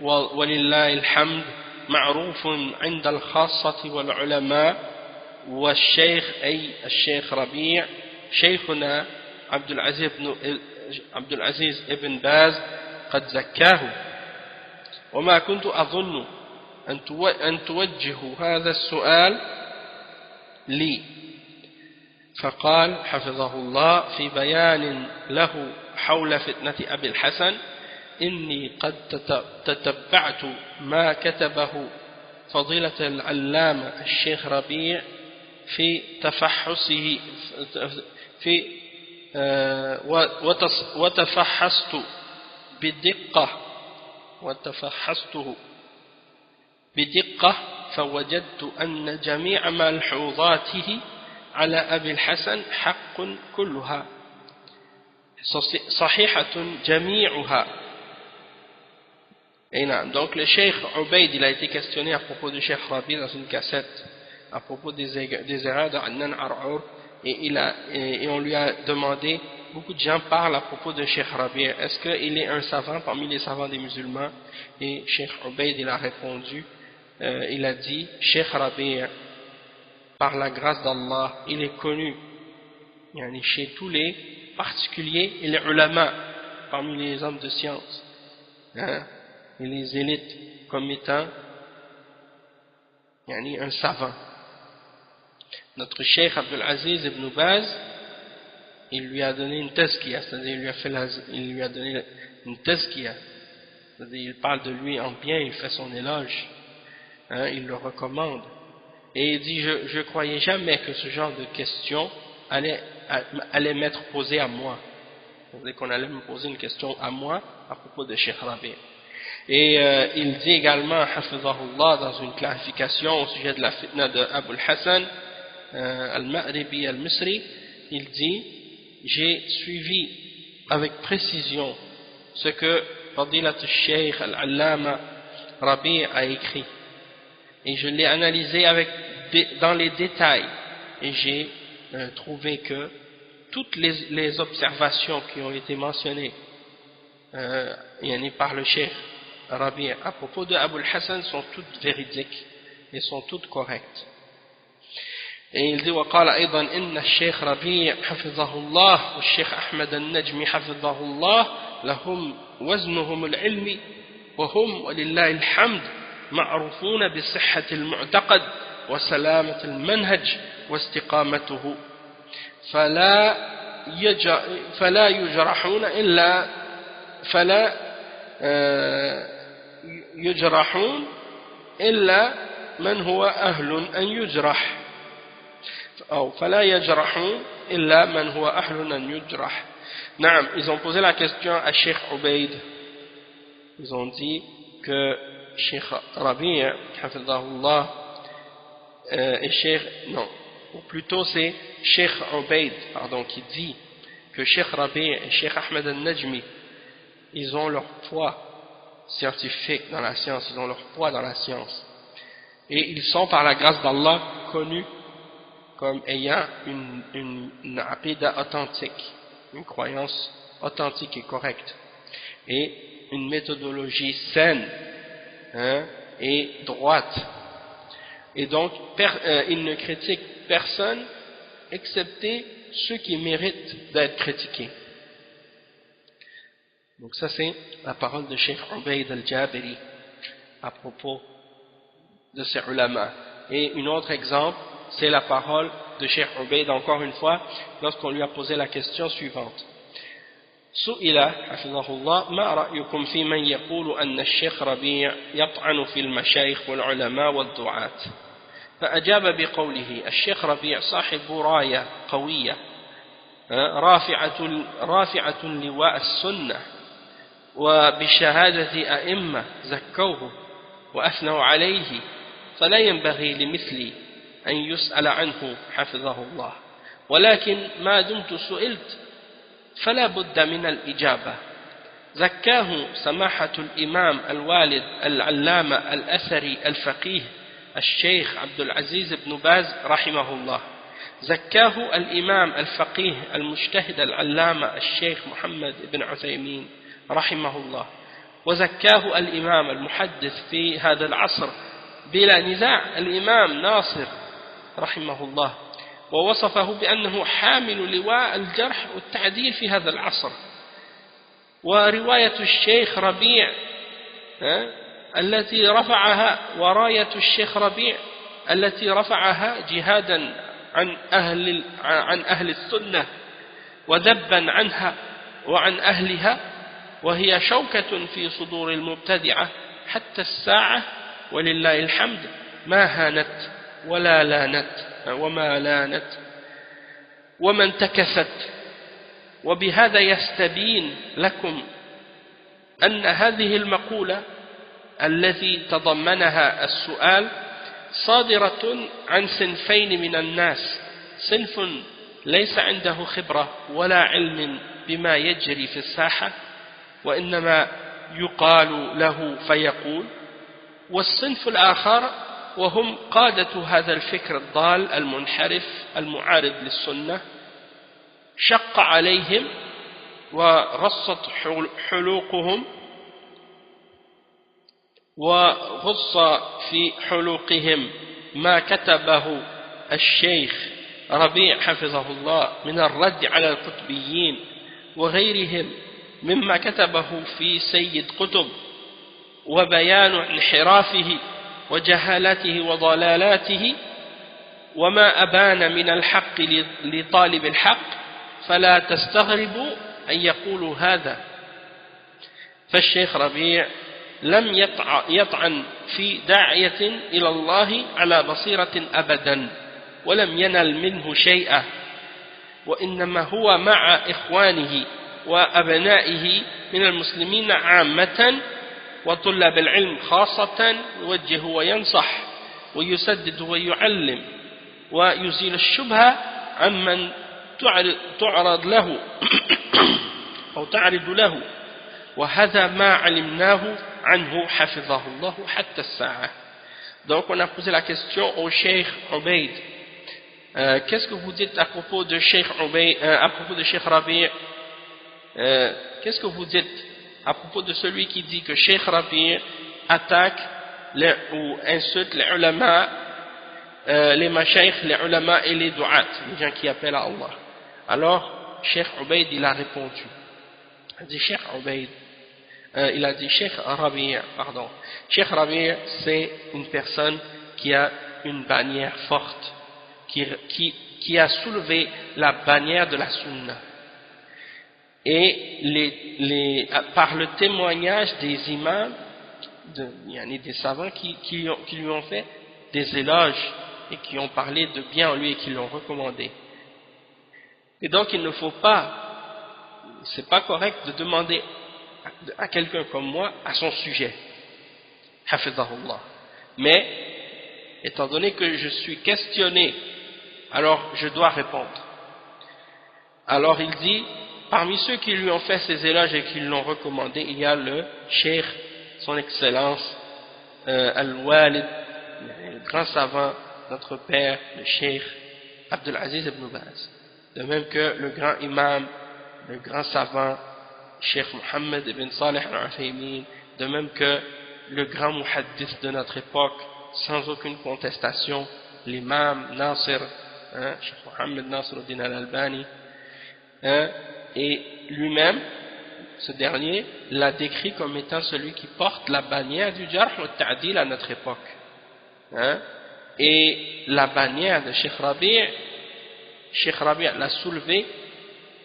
ولله الحمد معروف عند الخاصة والعلماء والشيخ أي الشيخ ربيع شيخنا عبد العزيز ابن باز قد زكاه وما كنت أظن أن توجهوا هذا السؤال لي فقال حفظه الله في بيان له حول فتنة أبي الحسن إني قد تتبعت ما كتبه فضيلة العلامة الشيخ ربيع في تفحصه وتفحصته بدقة فوجدت أن جميع ملحوظاته على أبي الحسن حق كلها صحيحة جميعها. Et non, donc le Cheikh Ubayd il a été questionné à propos du Cheikh Rabi dans une cassette à propos des erreurs d'Adnan Ar'ur et on lui a demandé, beaucoup de gens parlent à propos de Cheikh Rabi, est-ce qu'il est un savant parmi les savants des musulmans? Et Cheikh Ubayd il a répondu, il a dit Cheikh Rabi par la grâce d'Allah il est connu chez tous les particuliers et les ulama parmi les hommes de science, hein, et les élites comme étant un savant. Notre Cheikh Abdul Aziz ibn Baz il lui a donné une tazkiya, c'est-à-dire il lui a donné une tazkiya, c'est-à-dire il parle de lui en bien, il fait son éloge, hein, il le recommande et il dit je croyais jamais que ce genre de questions allait m'être posée à moi, c'est-à-dire qu'on allait me poser une question à moi à propos de Cheikh Rabi. Et il dit également hafizahullah dans une clarification au sujet de la fitna de Abu al-Hassan al-Ma'ribi al-Misri, il dit j'ai suivi avec précision ce que Fadilat al-Sheikh al-Allama Rabi a écrit et je l'ai analysé dans les détails et j'ai trouvé que toutes les observations qui ont été mentionnées par le Cheikh Rabi' à propos de Abu al-Hassan sont toutes véridiques et sont toutes correctes. Et il dit وقال أيضا إن الشيخ ربيع حفظه الله والشيخ أحمد النجمي حفظه الله لهم وزنهم العلمي وهم ولله الحمد معروفون بصحة المعتقد وسلامة المنهج واستقامته فلا يجرحون إلا من هو أهل أن يجرح أو فلا يجرحون إلا من هو أهل أن يجرح. نعم, ils ont posé la question à Cheikh Ubaid. Ils ont dit que Cheikh Rabi' hafidhahullah et Cheikh, non, ou plutôt c'est Cheikh Ubaid, pardon, qui dit que Cheikh Rabi' et Cheikh Ahmed al-Najmi, ils ont leur poids scientifique dans la science, ils ont leur poids dans la science. Et ils sont par la grâce d'Allah connus comme ayant une aqidah authentique, une croyance authentique et correcte, et une méthodologie saine et droite. Et donc, ils ne critiquent personne excepté ceux qui méritent d'être critiqués. Donc ça c'est la parole de Cheikh Ubaid al-Jabiri à propos de ces ulama. Et un autre exemple, c'est la parole de Cheikh Ubaid, encore une fois, lorsqu'on lui a posé la question suivante. سئل حفظه الله ما رأيكم في من يقول أن الشيخ ربيع يطعن في المشايخ والعلماء والدعاة؟ فأجاب بقوله الشيخ ربيع صاحب راية قوية رافعة لواء السنة وبشهادة أئمة زكوه وأثنوا عليه فلا ينبغي لمثلي أن يسأل عنه حفظه الله ولكن ما دمت سئلت فلا بد من الإجابة. زكاه سماحة الإمام الوالد العلامة الأثري الفقيه الشيخ عبد العزيز بن باز رحمه الله. زكاه الإمام الفقيه المجتهد العلامة الشيخ محمد بن عثيمين رحمه الله. وزكاه الإمام المحدث في هذا العصر بلا نزاع الإمام ناصر رحمه الله، ووصفه بأنه حامل لواء الجرح والتعديل في هذا العصر. ورواية الشيخ ربيع التي رفعها وراية الشيخ ربيع التي رفعها جهادا عن أهل السنة وذبا عنها وعن أهلها، وهي شوكة في صدور المبتدعة حتى الساعة ولله الحمد ما هانت ولا لانت وما لانت وما انتكست. وبهذا يستبين لكم أن هذه المقولة التي تضمنها السؤال صادرة عن صنفين من الناس: صنف ليس عنده خبرة ولا علم بما يجري في الساحة وإنما يقال له فيقول، والصنف الآخر وهم قادة هذا الفكر الضال المنحرف المعارض للسنة، شق عليهم وغصت حلوقهم وغص في حلوقهم ما كتبه الشيخ ربيع حفظه الله من الرد على القطبيين وغيرهم مما كتبه في سيد قطب، وبيان انحرافه وجهالته وضلالاته وما أبان من الحق لطالب الحق، فلا تستغربوا أن يقولوا هذا. فالشيخ ربيع لم يطعن في داعية إلى الله على بصيرة أبدا ولم ينل منه شيئا، وإنما هو مع إخوانه وأبنائه من المسلمين عامة وطلاب العلم خاصة يوجه وينصح ويسدد ويعلم ويزيل الشبهة عمن تعرض له أو تعرض له، وهذا ما علمناه عنه حفظه الله حتى الساعة. Donc on a posé la question au Cheikh Ubaid. Qu'est-ce que vous dites à propos de Cheikh Ubaid, à propos de Cheikh Rabi'? Qu'est-ce que vous dites à propos de celui qui dit que Cheikh Rabi' attaque ou insulte les ulama, les mashaykh, les ulama et les du'at, les gens qui appellent à Allah. Alors, Cheikh Ubaid, il a répondu. Il a dit Cheikh Ubaid, il a dit Cheikh Rabi', pardon. Cheikh Rabi', c'est une personne qui a une bannière forte, qui a soulevé la bannière de la sunna. Et par le témoignage des imams, des savants qui lui ont fait des éloges et qui ont parlé de bien en lui et qui l'ont recommandé. Et donc il ne faut pas, c'est pas correct de demander à quelqu'un comme moi à son sujet, hafizahullah. Mais étant donné que je suis questionné, alors je dois répondre. Alors il dit, parmi ceux qui lui ont fait ces éloges et qui l'ont recommandé, il y a le Cheikh, son excellence, Al-Walid, le grand savant, notre père, le Cheikh Abdul Aziz ibn Baz. De même que le grand imam, le grand savant, Cheikh Mohammed ibn Salih al-Uthaymin, de même que le grand muhaddith de notre époque, sans aucune contestation, l'imam Nasir, Cheikh Mohammed Nasruddin al-Albani, et lui-même, ce dernier, l'a décrit comme étant celui qui porte la bannière du jarh wa ta'dil à notre époque. Et la bannière de Cheikh Rabi' l'a soulevée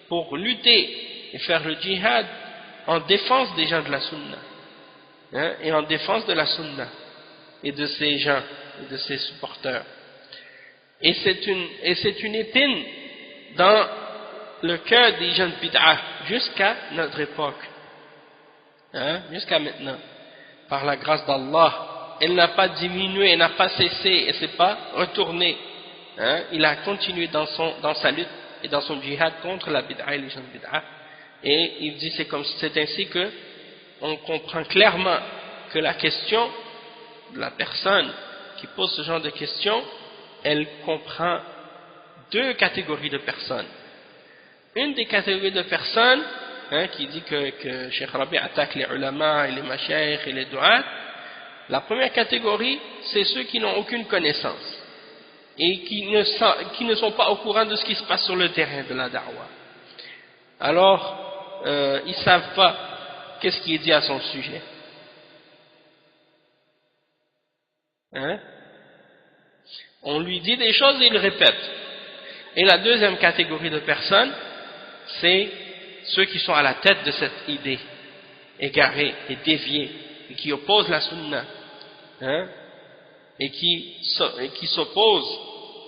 pour lutter et faire le djihad en défense des gens de la sunna, et en défense de la sunna et de ces gens et de ces supporters. Et c'est une épine dans le cœur des gens de bid'ah jusqu'à notre époque, jusqu'à maintenant, par la grâce d'Allah. Elle n'a pas diminué, elle n'a pas cessé, elle ne s'est pas retournée. Il a continué dans sa lutte et dans son djihad contre la bid'ah et les gens de bid'ah. Et il dit c'est ainsi que on comprend clairement que la question de la personne qui pose ce genre de questions, elle comprend deux catégories de personnes. Une des catégories de personnes qui dit que Cheikh Rabi' attaque les ulama et les mashaykh et les du'at, la première catégorie, c'est ceux qui n'ont aucune connaissance et qui ne sont pas au courant de ce qui se passe sur le terrain de la da'wah. Alors, ils ne savent pas qu'est-ce qui est dit à son sujet. On lui dit des choses et il répète. Et la deuxième catégorie de personnes, c'est ceux qui sont à la tête de cette idée, égarés et déviés, et qui opposent la sunna, et qui s'opposent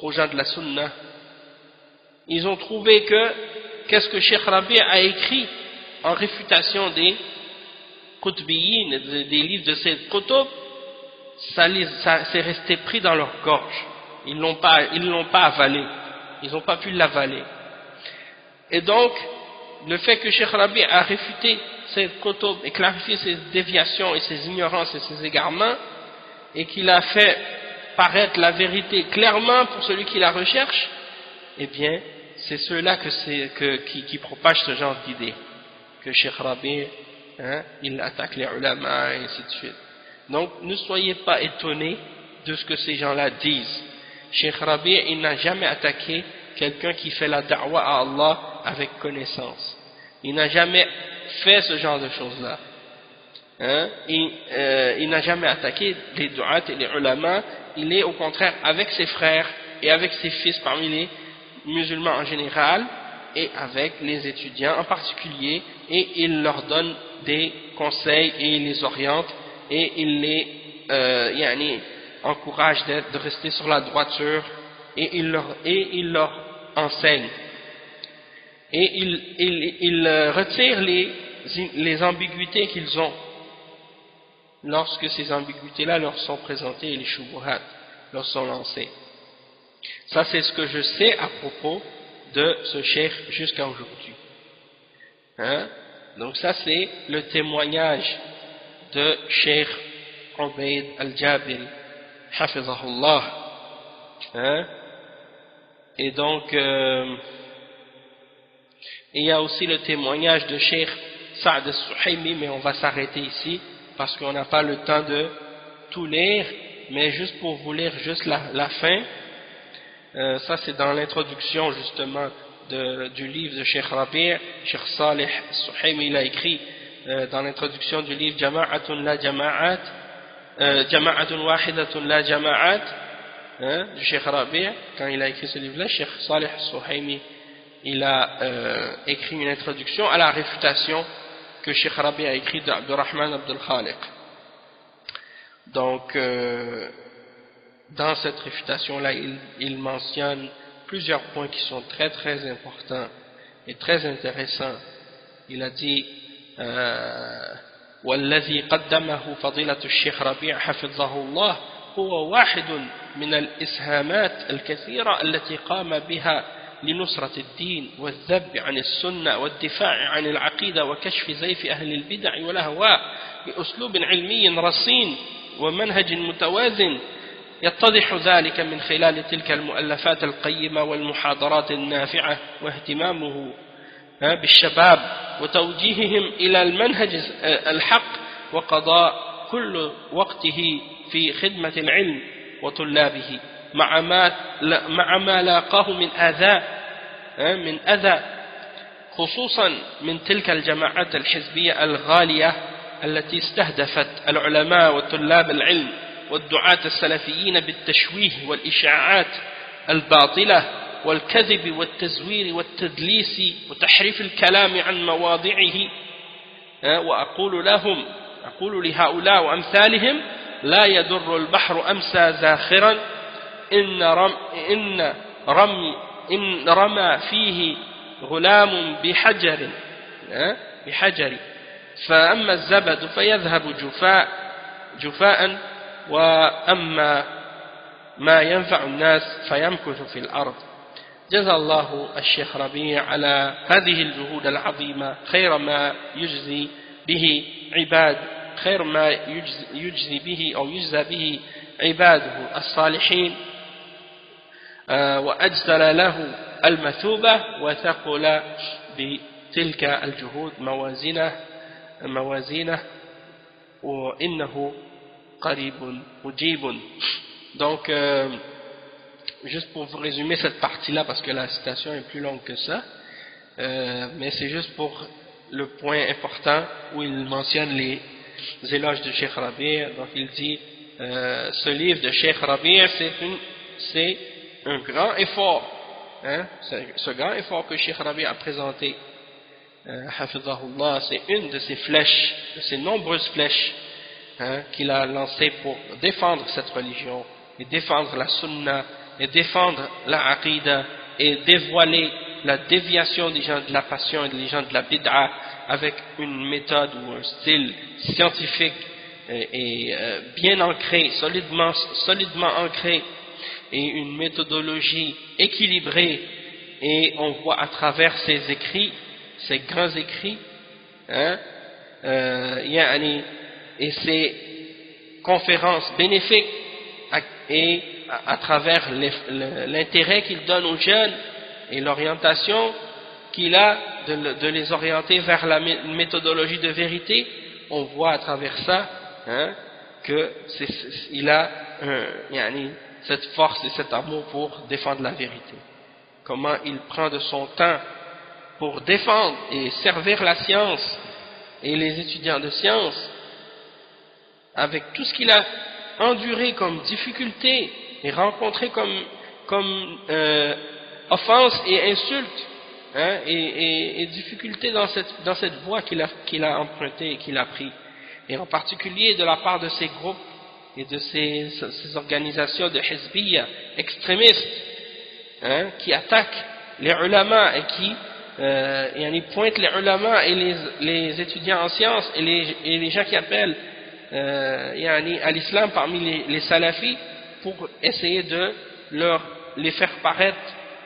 aux gens de la sunna. Ils ont trouvé qu'est-ce que Cheikh Rabi' a écrit en réfutation des qutbiyin, des livres de ces qutub, ça s'est resté pris dans leur gorge. Ils l'ont pas avalé, ils n'ont pas pu l'avaler. Et donc, le fait que Cheikh Rabi' a réfuté ces qutub et clarifié ces déviations et ces ignorances et ces égarements, et qu'il a fait paraître la vérité clairement pour celui qui la recherche, eh bien, c'est ceux-là qui propagent ce genre d'idées. Que Cheikh Rabi', il attaque les ulama et ainsi de suite. Donc, ne soyez pas étonnés de ce que ces gens-là disent. Cheikh Rabi', il n'a jamais attaqué quelqu'un qui fait la da'wah à Allah avec connaissance. Il n'a jamais fait ce genre de choses-là. Il n'a jamais attaqué les du'at et les ulama. Il est au contraire avec ses frères et avec ses fils parmi les musulmans en général et avec les étudiants en particulier, et il leur donne des conseils et il les oriente et il les encourage de rester sur la droiture, et il leur enseigne, et il retire les ambiguïtés qu'ils ont lorsque ces ambiguïtés-là leur sont présentées et les shubuhat leur sont lancées. Ça, c'est ce que je sais à propos de ce cheikh jusqu'à aujourd'hui. Donc ça, c'est le témoignage de Cheikh Ubaid al-Jabiri, hafizahullah. Et donc, il y a aussi le témoignage de Cheikh Sa'd al-Suhaymi, mais on va s'arrêter ici parce qu'on n'a pas le temps de tout lire, mais juste pour vous lire juste la fin. Ça c'est dans l'introduction justement du livre de Cheikh Rabi'. Cheikh Salih al-Suhaymi il a écrit dans l'introduction du livre Jama'atun la Jama'at, Jama'atun wahidatun la Jama'at, du Cheikh Rabi'. Quand il a écrit ce livre-là, Cheikh Salih al-Suhaymi il a écrit une introduction à la réfutation que Cheikh Rabi' a écrit d'Abdurrahman Abdul Khaliq. Donc dans cette réfutation-là, il mentionne plusieurs points qui sont très très importants et très intéressants. Il a dit والذي قدمه فضيلة الشيخ ربيع حفظه الله هو واحد من الإسهامات الكثيرة التي قام بها لنصرة الدين والذب عن السنة والدفاع عن العقيدة وكشف زيف أهل البدع والأهواء بأسلوب علمي رصين ومنهج متوازن. يتضح ذلك من خلال تلك المؤلفات القيمة والمحاضرات النافعة واهتمامه بالشباب وتوجيههم إلى المنهج الحق وقضاء كل وقته في خدمة العلم وطلابه مع ما لاقاه من أذى خصوصا من تلك الجماعات الحزبية الغالية التي استهدفت العلماء وطلاب العلم والدعاة السلفيين بالتشويه والإشاعات الباطلة والكذب والتزوير والتدليس وتحريف الكلام عن مواضعه. وأقول لهؤلاء وأمثالهم لا يضر البحر أمسى زاخرا إن رمى فيه غلام بحجر فأما الزبد فيذهب جفاء وأما ما ينفع الناس فيمكث في الأرض. جزا الله الشيخ ربيع على هذه الجهود العظيمة خير ما يجزي به أو يجزى به عباده الصالحين وأجزل له المثوبة وثقل بتلك الجهود موازينه وإنه قريب مجيب. Donc juste pour vous résumer cette partie-là, parce que la citation est plus longue que ça, mais c'est juste pour le point important où il mentionne les éloges de Cheikh Rabi'. Donc il dit ce livre de Cheikh Rabi' c'est un grand effort, ce grand effort que Cheikh Rabi' a présenté, Hafidhahullah, c'est une de ses flèches, de ses nombreuses flèches qu'il a lancées pour défendre cette religion et défendre la sunna et défendre la aqidah et dévoiler la déviation des gens de la passion et des gens de la bid'a avec une méthode ou un style scientifique et bien ancré, solidement ancré, et une méthodologie équilibrée. Et on voit à travers ces écrits, ces grands écrits, et ces conférences bénéfiques, et à travers l'intérêt qu'il donne aux jeunes et l'orientation qu'il a de les orienter vers la méthodologie de vérité, on voit à travers ça qu'il a cette force et cet amour pour défendre la vérité. Comment il prend de son temps pour défendre et servir la science et les étudiants de science avec tout ce qu'il a enduré comme difficulté et rencontré comme offense et insulte, et difficulté dans cette voie qu'il a empruntée et qu'il a pris, et en particulier de la part de ces groupes et de ces organisations de hizbiyya extrémistes, qui attaquent les ulama et qui pointent les ulama et les étudiants en sciences et les gens qui appellent à l'islam parmi les salafis, pour essayer de les faire paraître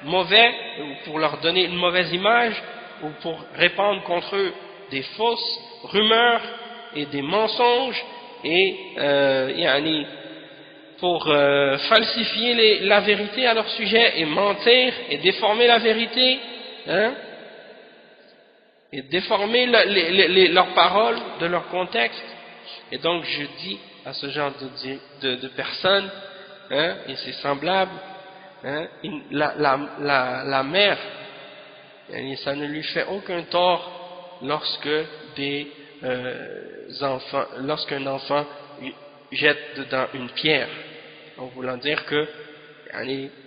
mauvais, ou pour leur donner une mauvaise image, ou pour répandre contre eux des fausses rumeurs et des mensonges, et pour falsifier la vérité à leur sujet et mentir et déformer la vérité, et déformer leurs paroles de leur contexte. Et donc je dis à ce genre de personnes, hein, et c'est semblable, hein, la mère, ça ne lui fait aucun tort lorsque lorsqu'un enfant jette dedans une pierre, en voulant dire que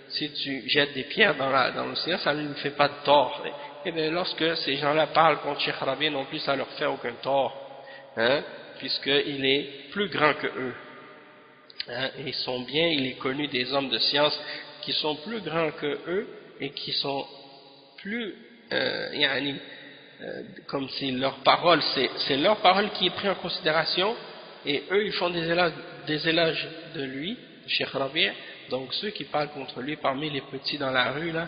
si tu jettes des pierres dans l'océan, ça ne lui fait pas de tort. Et bien lorsque ces gens-là parlent contre Cheikh Rabi non plus, ça leur fait aucun tort, hein, puisqu'il est plus grand que eux, hein, et il est connu des hommes de science qui sont plus grands que eux et qui sont plus comme si leur parole, c'est leur parole qui est prise en considération, et eux ils font des éloges de lui, Cheikh Rabi'. Donc ceux qui parlent contre lui parmi les petits dans la rue là,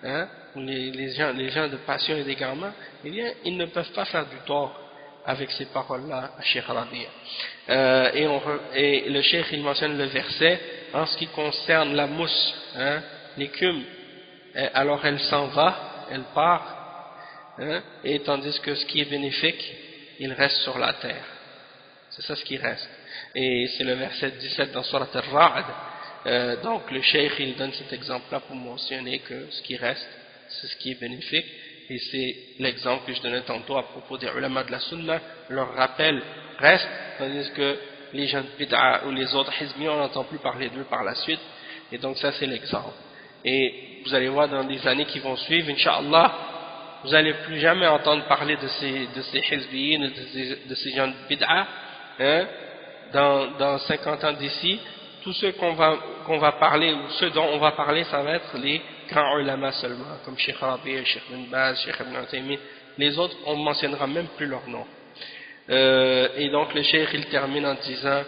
hein, ou les gens de passion et d'égarement, eh bien ils ne peuvent pas faire du tort avec ces paroles là à Cheikh Rabi'. Et le Cheikh il mentionne le verset en ce qui concerne la mousse, hein, l'écume, alors elle s'en va, elle part, hein, et tandis que ce qui est bénéfique il reste sur la terre. C'est ça ce qui reste. Et c'est le verset 17 dans Surat Al-Ra'd. Donc le cheikh il donne cet exemple-là pour mentionner que ce qui reste, c'est ce qui est bénéfique, et c'est l'exemple que je donnais tantôt à propos des ulama de la sunna, leur rappel reste, tandis que les gens de bid'a ou les autres hizmi, on n'entend plus parler d'eux par la suite, et donc ça c'est l'exemple. Et vous allez voir dans les années qui vont suivre, Inch'Allah, vous n'allez plus jamais entendre parler de ces hizbiyin, de ces gens de bid'a, hein, dans 50 ans d'ici. Tous ceux qu'on va parler, ou ceux dont on va parler, ça va être les grands ulama seulement, comme Cheikh Rabi', Cheikh Ibn Baz, Cheikh Ibn Uthaymin. Les autres, on ne mentionnera même plus leur nom. Et donc le Cheikh il termine en disant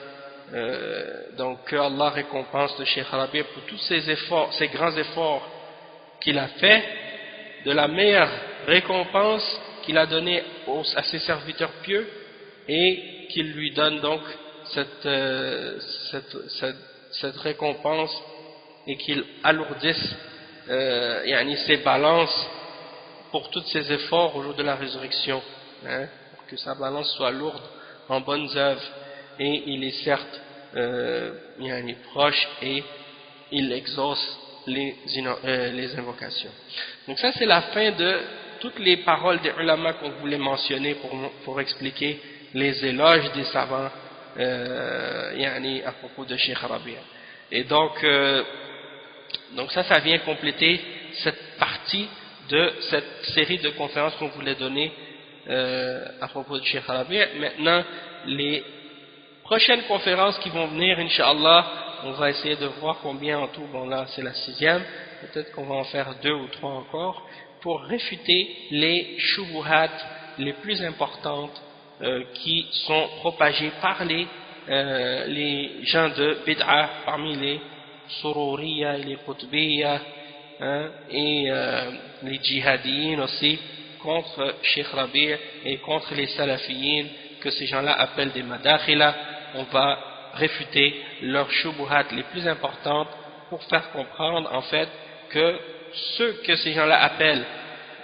donc que Allah récompense le Cheikh Rabi' pour tous ces efforts, ces grands efforts qu'il a fait, de la meilleure récompense qu'il a donnée à ses serviteurs pieux, et qu'il lui donne donc cette récompense, et qu'il alourdisse ses balances pour tous ses efforts au jour de la résurrection, hein, pour que sa balance soit lourde en bonnes œuvres, et il est certes proche, et il exauce les invocations. Donc ça c'est la fin de toutes les paroles des ulama qu'on voulait mentionner pour expliquer les éloges des savants à propos de Cheikh Rabi'. Et donc ça vient compléter cette partie de cette série de conférences qu'on voulait donner à propos de Cheikh Rabi'. Maintenant, les prochaines conférences qui vont venir, Inch'Allah, on va essayer de voir combien en tout. Bon là c'est la 6e, peut-être qu'on va en faire 2 ou 3 encore, pour réfuter les shubuhat les plus importantes qui sont propagés par les gens de bid'a, parmi les sururiya et les qutbiya, hein, et les djihadiyin aussi, contre Cheikh Rabi' et contre les salafiyin, que ces gens-là appellent des madakhila. On va réfuter leurs shubuhat les plus importantes pour faire comprendre en fait que ceux que ces gens-là appellent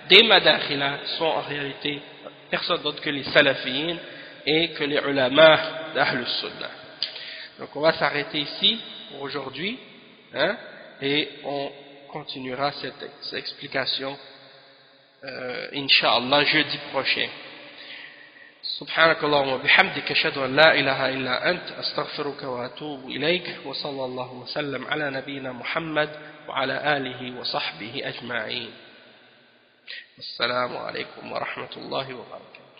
des madakhila sont en réalité personne d'autre que les salafiyin et que les ulama d'Ahl Sunnah. Donc on va s'arrêter ici pour aujourd'hui, hein, et on continuera cette explication Inch'Allah jeudi prochain. سبحانك اللهم وبحمدك أشهد أن لا إله إلا أنت أستغفرك وأتوب إليك وصلى الله وسلم على نبينا محمد وعلى آله وصحبه أجمعين. السلام عليكم ورحمة الله وبركاته.